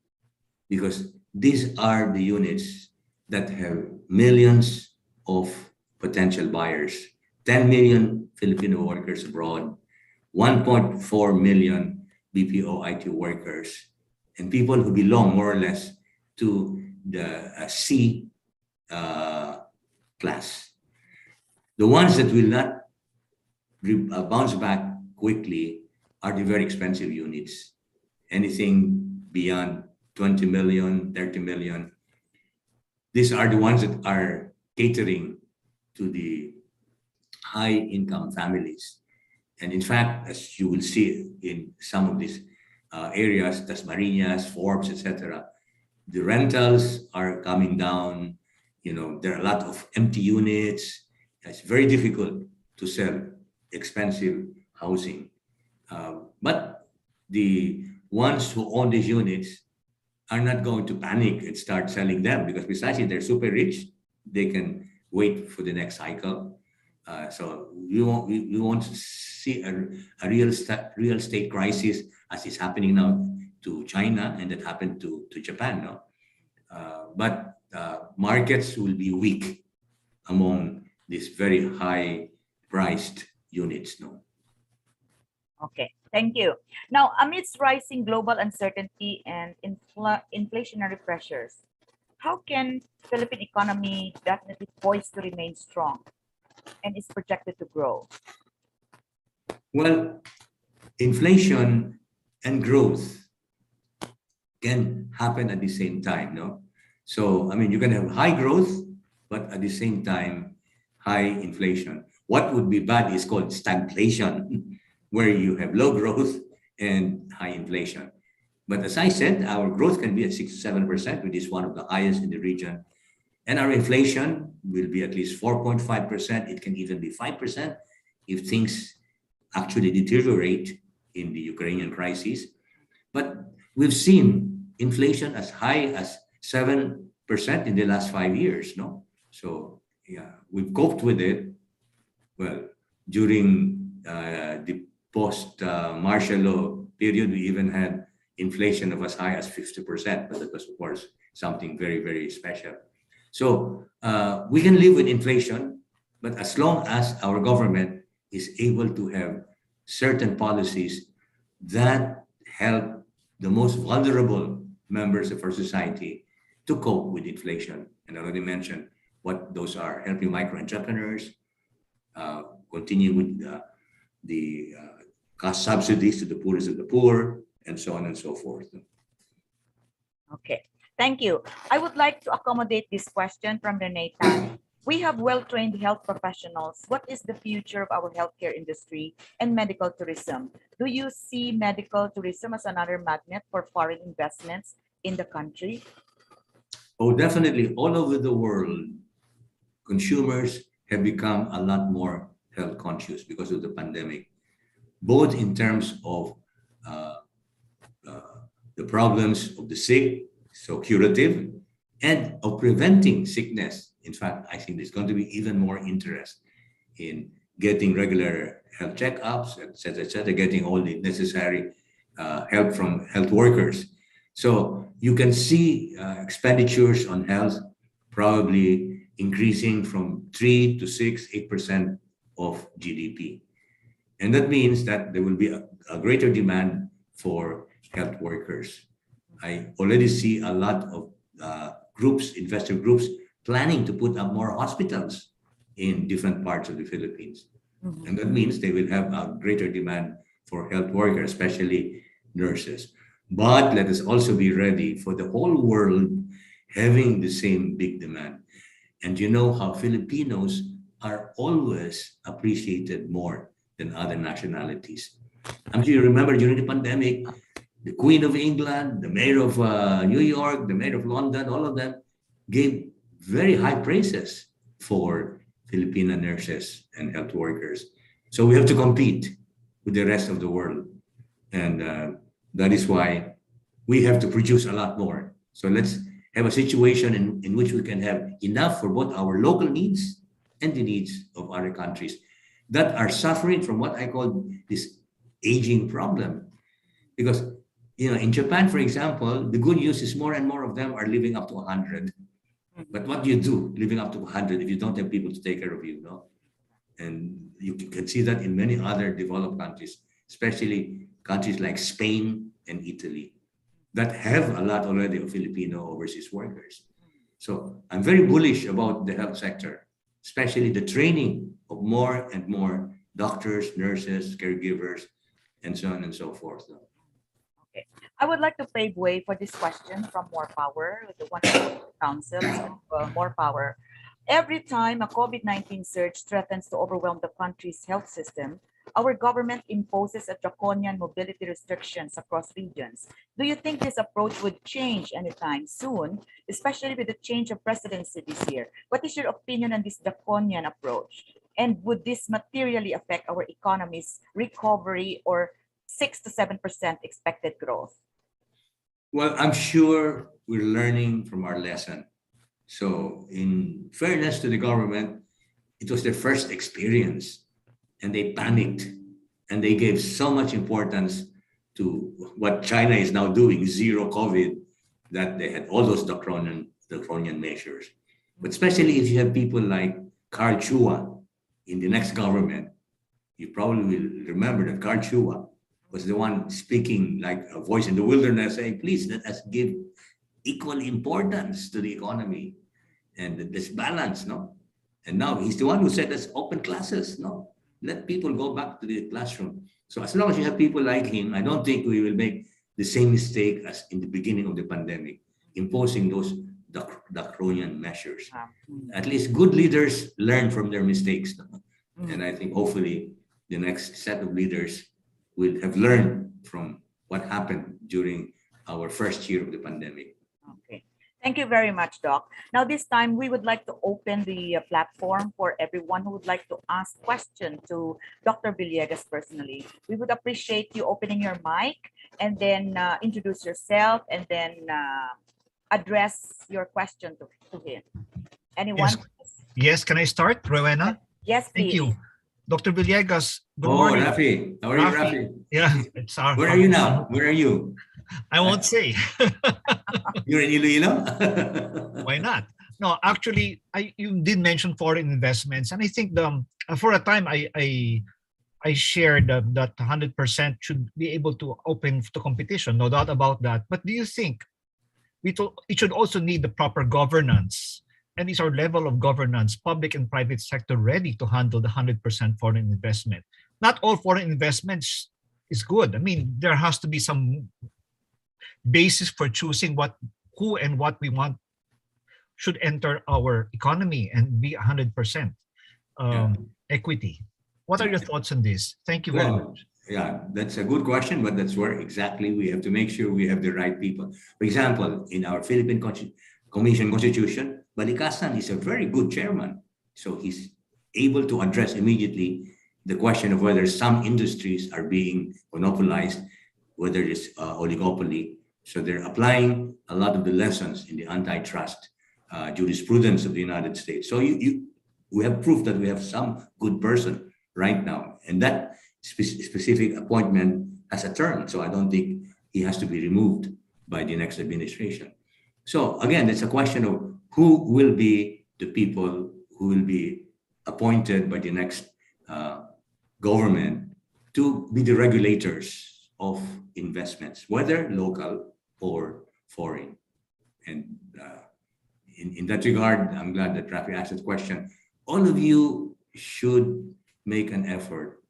because these are the units that have millions of potential buyers, 10 million Filipino workers abroad, 1.4 million BPO IT workers, and people who belong more or less to the C class. The ones that will not bounce back quickly are the very expensive units. Anything beyond 20 million, 30 million. These are the ones that are catering to the high income families. And in fact, as you will see in some of these areas, Tasmariñas, Forbes, etc., the rentals are coming down. You know, there are a lot of empty units. It's very difficult to sell expensive housing. But the ones who own these units are not going to panic and start selling them, because precisely they're super rich. They can wait for the next cycle. So we won't see a real estate crisis as is happening now to China and that happened to Japan. No? But markets will be weak among these very high priced units. No? Okay, thank you. Now, amidst rising global uncertainty and inflationary pressures, how can Philippine economy definitely poised to remain strong and is projected to grow? Well, inflation and growth can happen at the same time, no? So, I mean, you can have high growth, but at the same time, high inflation. What would be bad is called stagflation, where you have low growth and high inflation. But as I said, our growth can be at 6 to 7%, which is one of the highest in the region. And our inflation will be at least 4.5%. It can even be 5% if things actually deteriorate in the Ukrainian crisis. But we've seen inflation as high as 7% in the last 5 years, no? So, yeah, we've coped with it. Well, during the post-martial law period, we even had inflation of as high as 50%, but that was, of course, something very, very special. So we can live with inflation, but as long as our government is able to have certain policies that help the most vulnerable members of our society to cope with inflation. And I already mentioned what those are: helping micro entrepreneurs, continue with the cost subsidies to the poorest of the poor, and so on and so forth. Okay, thank you. I would like to accommodate this question from Renee Tan. We have well-trained health professionals. What is the future of our healthcare industry and medical tourism? Do you see medical tourism as another magnet for foreign investments in the country? Oh, definitely. All over the world, consumers have become a lot more health conscious because of the pandemic, both in terms of the problems of the sick, so curative, and of preventing sickness. In fact, I think there's going to be even more interest in getting regular health checkups, et cetera, getting all the necessary help from health workers. So you can see expenditures on health probably increasing from 3 to 6, 8% of GDP. And that means that there will be a greater demand for health workers. I already see a lot of groups, investor groups, planning to put up more hospitals in different parts of the Philippines. Mm-hmm. And that means they will have a greater demand for health workers, especially nurses. But let us also be ready for the whole world having the same big demand. And you know how Filipinos are always appreciated more than other nationalities. I'm sure you remember during the pandemic, the Queen of England, the Mayor of New York, the Mayor of London, all of them gave very high praises for Filipino nurses and health workers. So we have to compete with the rest of the world. And that is why we have to produce a lot more. So let's have a situation in which we can have enough for both our local needs and the needs of other countries that are suffering from what I call this aging problem. Because, in Japan, for example, the good news is more and more of them are living up to 100. But what do you do living up to 100 if you don't have people to take care of you, no? And you can see that in many other developed countries, especially countries like Spain and Italy, that have a lot already of Filipino overseas workers. So I'm very bullish about the health sector, especially the training of more and more doctors, nurses, caregivers, and so on and so forth. Okay. I would like to pave way for this question from More Power, the one of the council, More Power. Every time a COVID-19 surge threatens to overwhelm the country's health system, our government imposes a draconian mobility restrictions across regions. Do you think this approach would change anytime soon, especially with the change of presidency this year? What is your opinion on this draconian approach? And would this materially affect our economy's recovery or 6 to 7% expected growth? Well, I'm sure we're learning from our lesson. So in fairness to the government, it was their first experience and they panicked and they gave so much importance to what China is now doing, zero COVID, that they had all those draconian measures. But especially if you have people like Carl Chua in the next government, you probably will remember that Carl Chua was the one speaking like a voice in the wilderness, saying, please let us give equal importance to the economy and this balance, no? And now he's the one who said, let's open classes, no? Let people go back to the classroom. So as long as you have people like him, I don't think we will make the same mistake as in the beginning of the pandemic, imposing those draconian measures. At least good leaders learn from their mistakes. No? And I think hopefully the next set of leaders will have learned from what happened during our first year of the pandemic. Okay. Thank you very much, Doc. Now, this time, we would like to open the platform for everyone who would like to ask questions to Dr. Villegas personally. We would appreciate you opening your mic and then introduce yourself and then address your question to him. Anyone? Yes, can I start, Rowena? Yes, please. Thank you. Dr. Villegas, good Oh, morning. Rafi. How are you, Rafi? Yeah, it's our. Where are you now? Where are you? I won't say. You're in Iloilo? Why not? No, actually, you did mention foreign investments, and I think for a time I shared that 100% should be able to open to competition, no doubt about that. But do you think it should also need the proper governance? And is our level of governance, public and private sector, ready to handle the 100% foreign investment? Not all foreign investments is good. I mean, there has to be some basis for choosing who and what we want should enter our economy and be 100% equity. What are your thoughts on this? Thank you very much. Yeah, that's a good question, but that's where exactly we have to make sure we have the right people. For example, in our Philippine Commission Constitution, Balikasan is a very good chairman. So he's able to address immediately the question of whether some industries are being monopolized, whether it's oligopoly. So they're applying a lot of the lessons in the antitrust jurisprudence of the United States. So we have proof that we have some good person right now. And that specific appointment has a term. So I don't think he has to be removed by the next administration. So again, it's a question of who will be the people who will be appointed by the next government to be the regulators of investments, whether local or foreign. And in that regard, I'm glad that Rafi asked that question. All of you should make an effort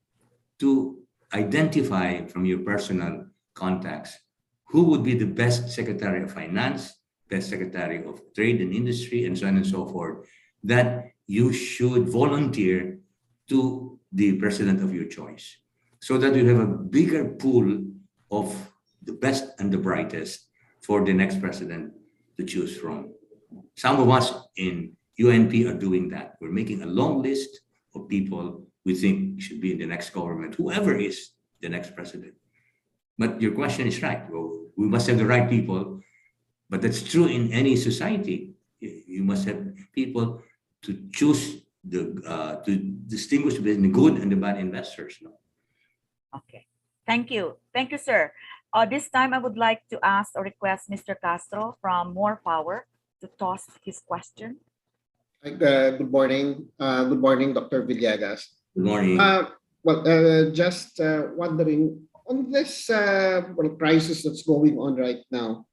to identify from your personal contacts who would be the best Secretary of Finance, best Secretary of Trade and Industry, and so on and so forth, that you should volunteer to the president of your choice so that you have a bigger pool of the best and the brightest for the next president to choose from. Some of us in UNP are doing that. We're making a long list of people we think should be in the next government, whoever is the next president. But your question is right. Well, we must have the right people, but that's true in any society. You must have people to choose to distinguish between the good and the bad investors. No? Okay. Thank you. Thank you, sir. This time I would like to ask or request Mr. Castro from More Power to toss his question. Good morning. Good morning, Dr. Villegas. Good morning. Just wondering on this crisis that's going on right now.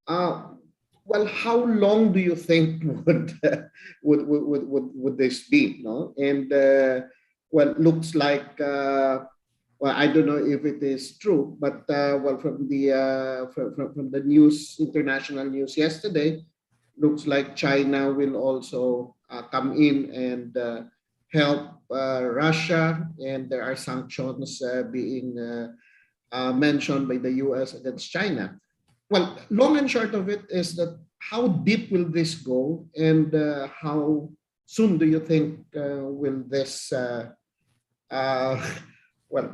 How long do you think would this be? No, and looks like I don't know if it is true, but from the news, international news yesterday, looks like China will also come in and help Russia, and there are sanctions being mentioned by the US against China. Well, long and short of it is that how deep will this go, and how soon do you think will this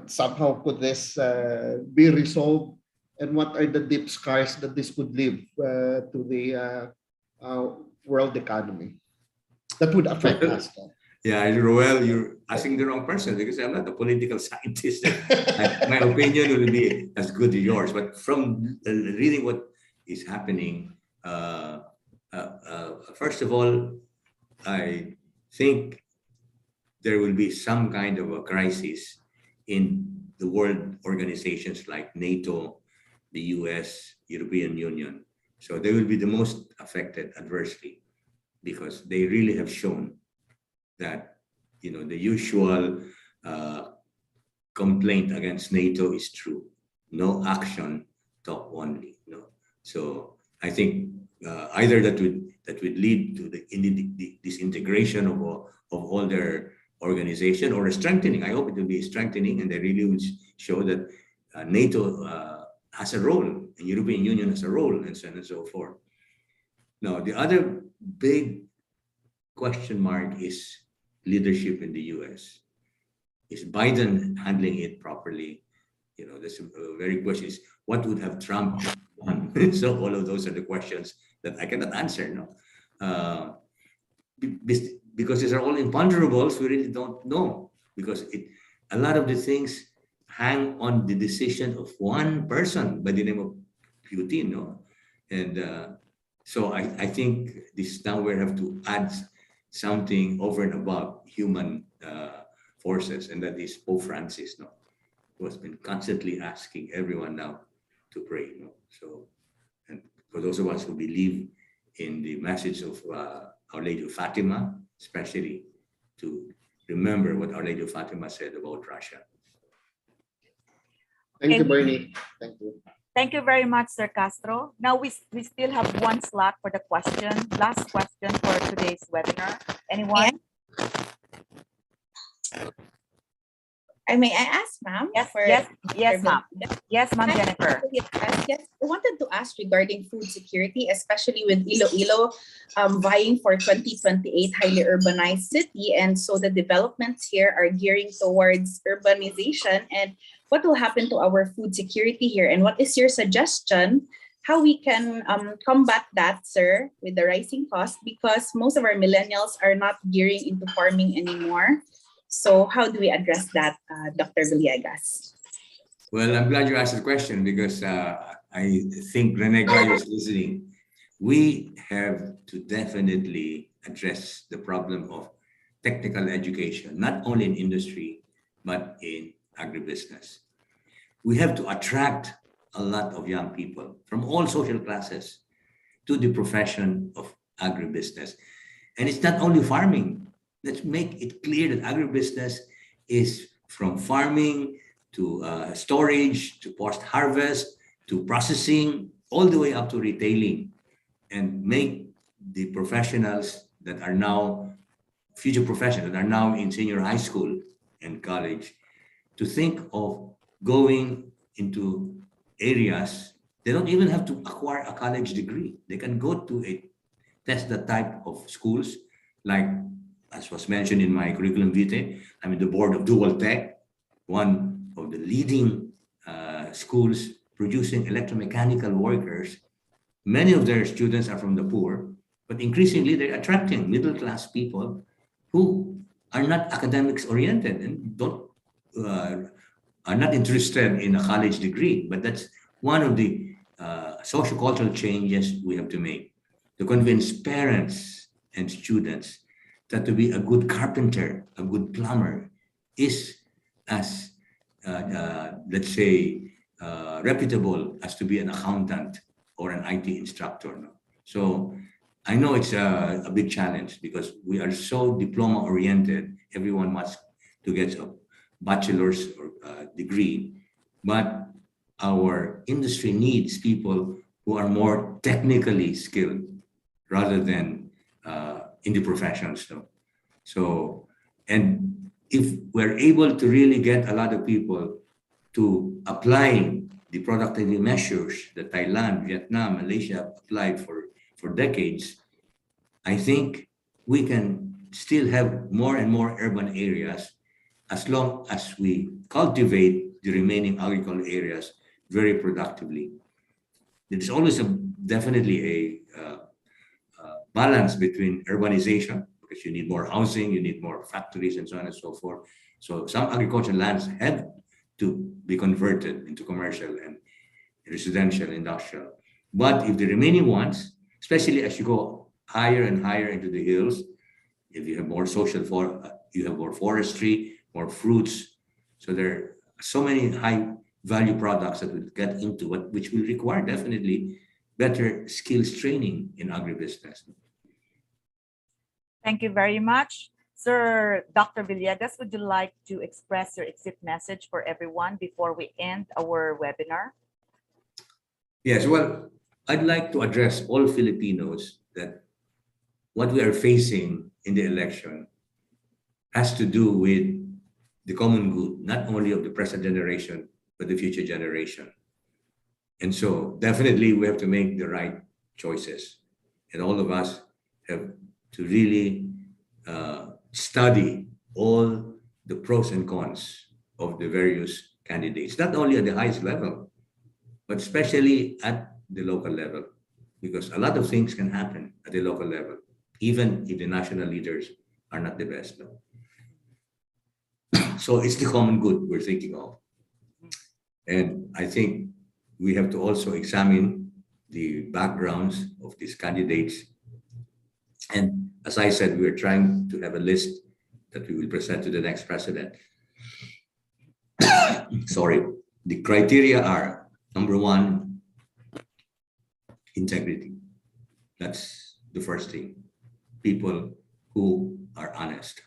somehow could this be resolved, and what are the deep scars that this could leave to the world economy that would affect us? Yeah, well, you're asking the wrong person because I'm not a political scientist. My opinion will be as good as yours. But from reading what is happening, first of all, I think there will be some kind of a crisis in the world organizations like NATO, the US, European Union. So they will be the most affected adversely because they really have shown that, you know, the usual complaint against NATO is true. No action, talk only. No. So I think either that would lead to the disintegration of all their organization, or a strengthening. I hope it will be a strengthening, and they really will show that NATO has a role, and European Union has a role, and so on and so forth. Now, the other big question mark is leadership in the US. Is Biden handling it properly? You know, this very question is, what would have Trump done? So all of those are the questions that I cannot answer. No, because these are all imponderables. We really don't know, because a lot of the things hang on the decision of one person by the name of Putin. No, and so I think this now we have to add something over and above human forces, and that is Pope Francis, no, who has been constantly asking everyone now to pray. No? So, and for those of us who believe in the message of Our Lady of Fatima, especially to remember what Our Lady of Fatima said about Russia. Thank you, Bernie. Thank you. Thank you very much, Sir Castro. Now we still have one slot for the question. Last question for today's webinar. Anyone? May I ask, ma'am? Yes, ma'am. Yes, ma'am, Jennifer. Yes, I wanted to ask regarding food security, especially with Iloilo vying for 2028 highly urbanized city, and so the developments here are gearing towards urbanization. And what will happen to our food security here? And what is your suggestion how we can combat that, sir, with the rising cost? Because most of our millennials are not gearing into farming anymore. So how do we address that, Dr. Villegas? Well, I'm glad you asked the question, because I think Rene Guy was listening. We have to definitely address the problem of technical education, not only in industry, but in agribusiness. We have to attract a lot of young people from all social classes to the profession of agribusiness. And it's not only farming. Let's make it clear that agribusiness is from farming to storage, to post-harvest, to processing, all the way up to retailing, and make the professionals that are now, future professionals that are now in senior high school and college, to think of going into areas, they don't even have to acquire a college degree. They can go to a test the type of schools, like as was mentioned in my curriculum vitae. I'm in the board of Dual Tech, one of the leading schools producing electromechanical workers. Many of their students are from the poor, but increasingly they're attracting middle-class people who are not academics oriented and don't are not interested in a college degree. But that's one of the socio-cultural changes we have to make to convince parents and students that to be a good carpenter, a good plumber, is as let's say reputable as to be an accountant or an IT instructor. No? So I know it's a big challenge because we are so diploma oriented. Everyone wants to get a bachelor's or degree, but our industry needs people who are more technically skilled rather than in the professions. So, and if we're able to really get a lot of people to apply the productivity measures that Thailand, Vietnam, Malaysia have applied for decades, I think we can still have more and more urban areas as long as we cultivate the remaining agricultural areas very productively. There's always definitely a balance between urbanization, because you need more housing, you need more factories, and so on and so forth. So some agricultural lands have to be converted into commercial and residential, industrial. But if the remaining ones, especially as you go higher and higher into the hills, if you have more you have more forestry, more fruits. So there are so many high value products that will get into which will require definitely better skills training in agribusiness. Thank you very much. Sir Dr. Villegas, would you like to express your exit message for everyone before we end our webinar? Yes, well, I'd like to address all Filipinos that what we are facing in the election has to do with the common good, not only of the present generation, but the future generation. And so definitely we have to make the right choices. And all of us have to really study all the pros and cons of the various candidates, not only at the highest level, but especially at the local level, because a lot of things can happen at the local level, even if the national leaders are not the best. No? So it's the common good we're thinking of. And I think we have to also examine the backgrounds of these candidates. And as I said, we're trying to have a list that we will present to the next president. Sorry. The criteria are, number one, integrity. That's the first thing. People who are honest.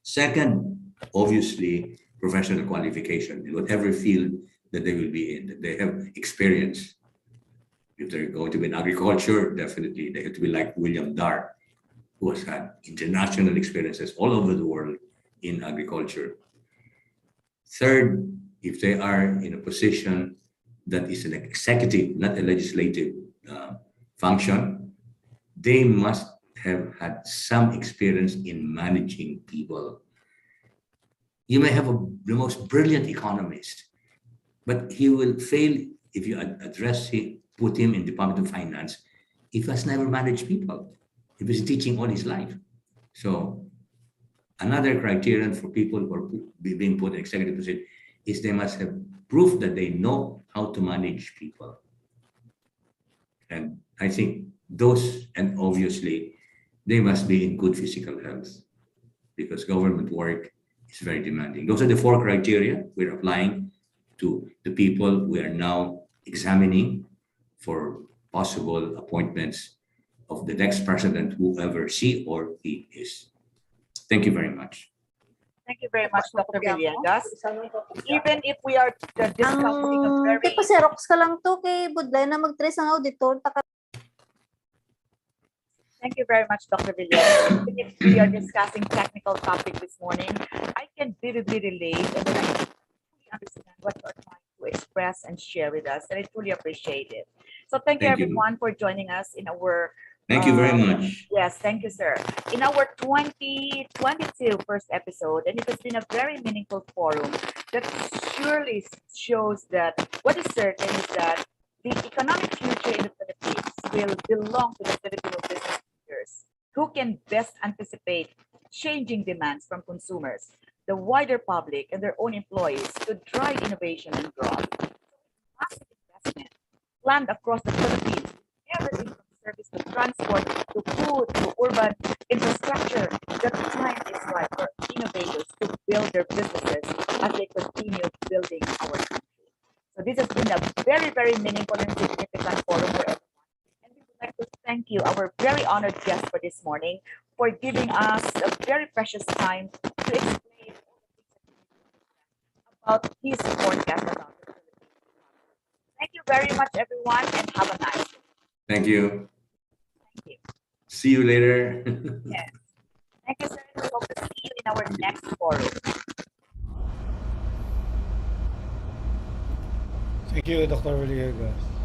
Second, obviously, professional qualification in whatever field that they will be in, that they have experience. If they're going to be in agriculture, definitely they have to be like William Darr, who has had international experiences all over the world in agriculture. Third, if they are in a position that is an executive, not a legislative function, they must have had some experience in managing people. You may have the most brilliant economist, but he will fail if you put him in Department of Finance if he has never managed people, if he's teaching all his life. So another criterion for people who are being put in executive position is they must have proof that they know how to manage people. And I think those, and obviously, they must be in good physical health because government work is very demanding. Those are the 4 criteria we're applying to the people we are now examining for possible appointments of the next president, whoever she or he is. Thank you very much. Thank you very much, Dr. Villegas. Even if we are discussing a very... Xerox ka lang to kay Budlay na mag-trace ang auditor. Thank you very much, Dr. Villegas. Even if we are discussing technical topic this morning, I can vividly relate and I fully understand what you are trying to to express and share with us, and I truly appreciate it. So thank you Thank you. everyone for joining us in our Thank you very much. yes, thank you, sir. In our 2022 first episode, and it has been a very meaningful forum that surely shows that what is certain is that the economic future in the Philippines will belong to the Filipino business leaders who can best anticipate changing demands from consumers, the wider public, and their own employees to drive innovation and growth. Massive investment planned across the Philippines, everything from service to transport to food to urban infrastructure. The time is right for innovators to build their businesses as they continue building our country. So this has been a very, very meaningful and significant forum for everyone. And we would like to thank you, our very honored guest for this morning, for giving us a very precious time to explain all the things that about his forecast about the Philippines. Thank you very much, everyone, and have a nice day. Thank you. Thank you. See you later. Yes. Thank you, sir. We hope to see you in our next forum. Thank you, Dr. Villegas.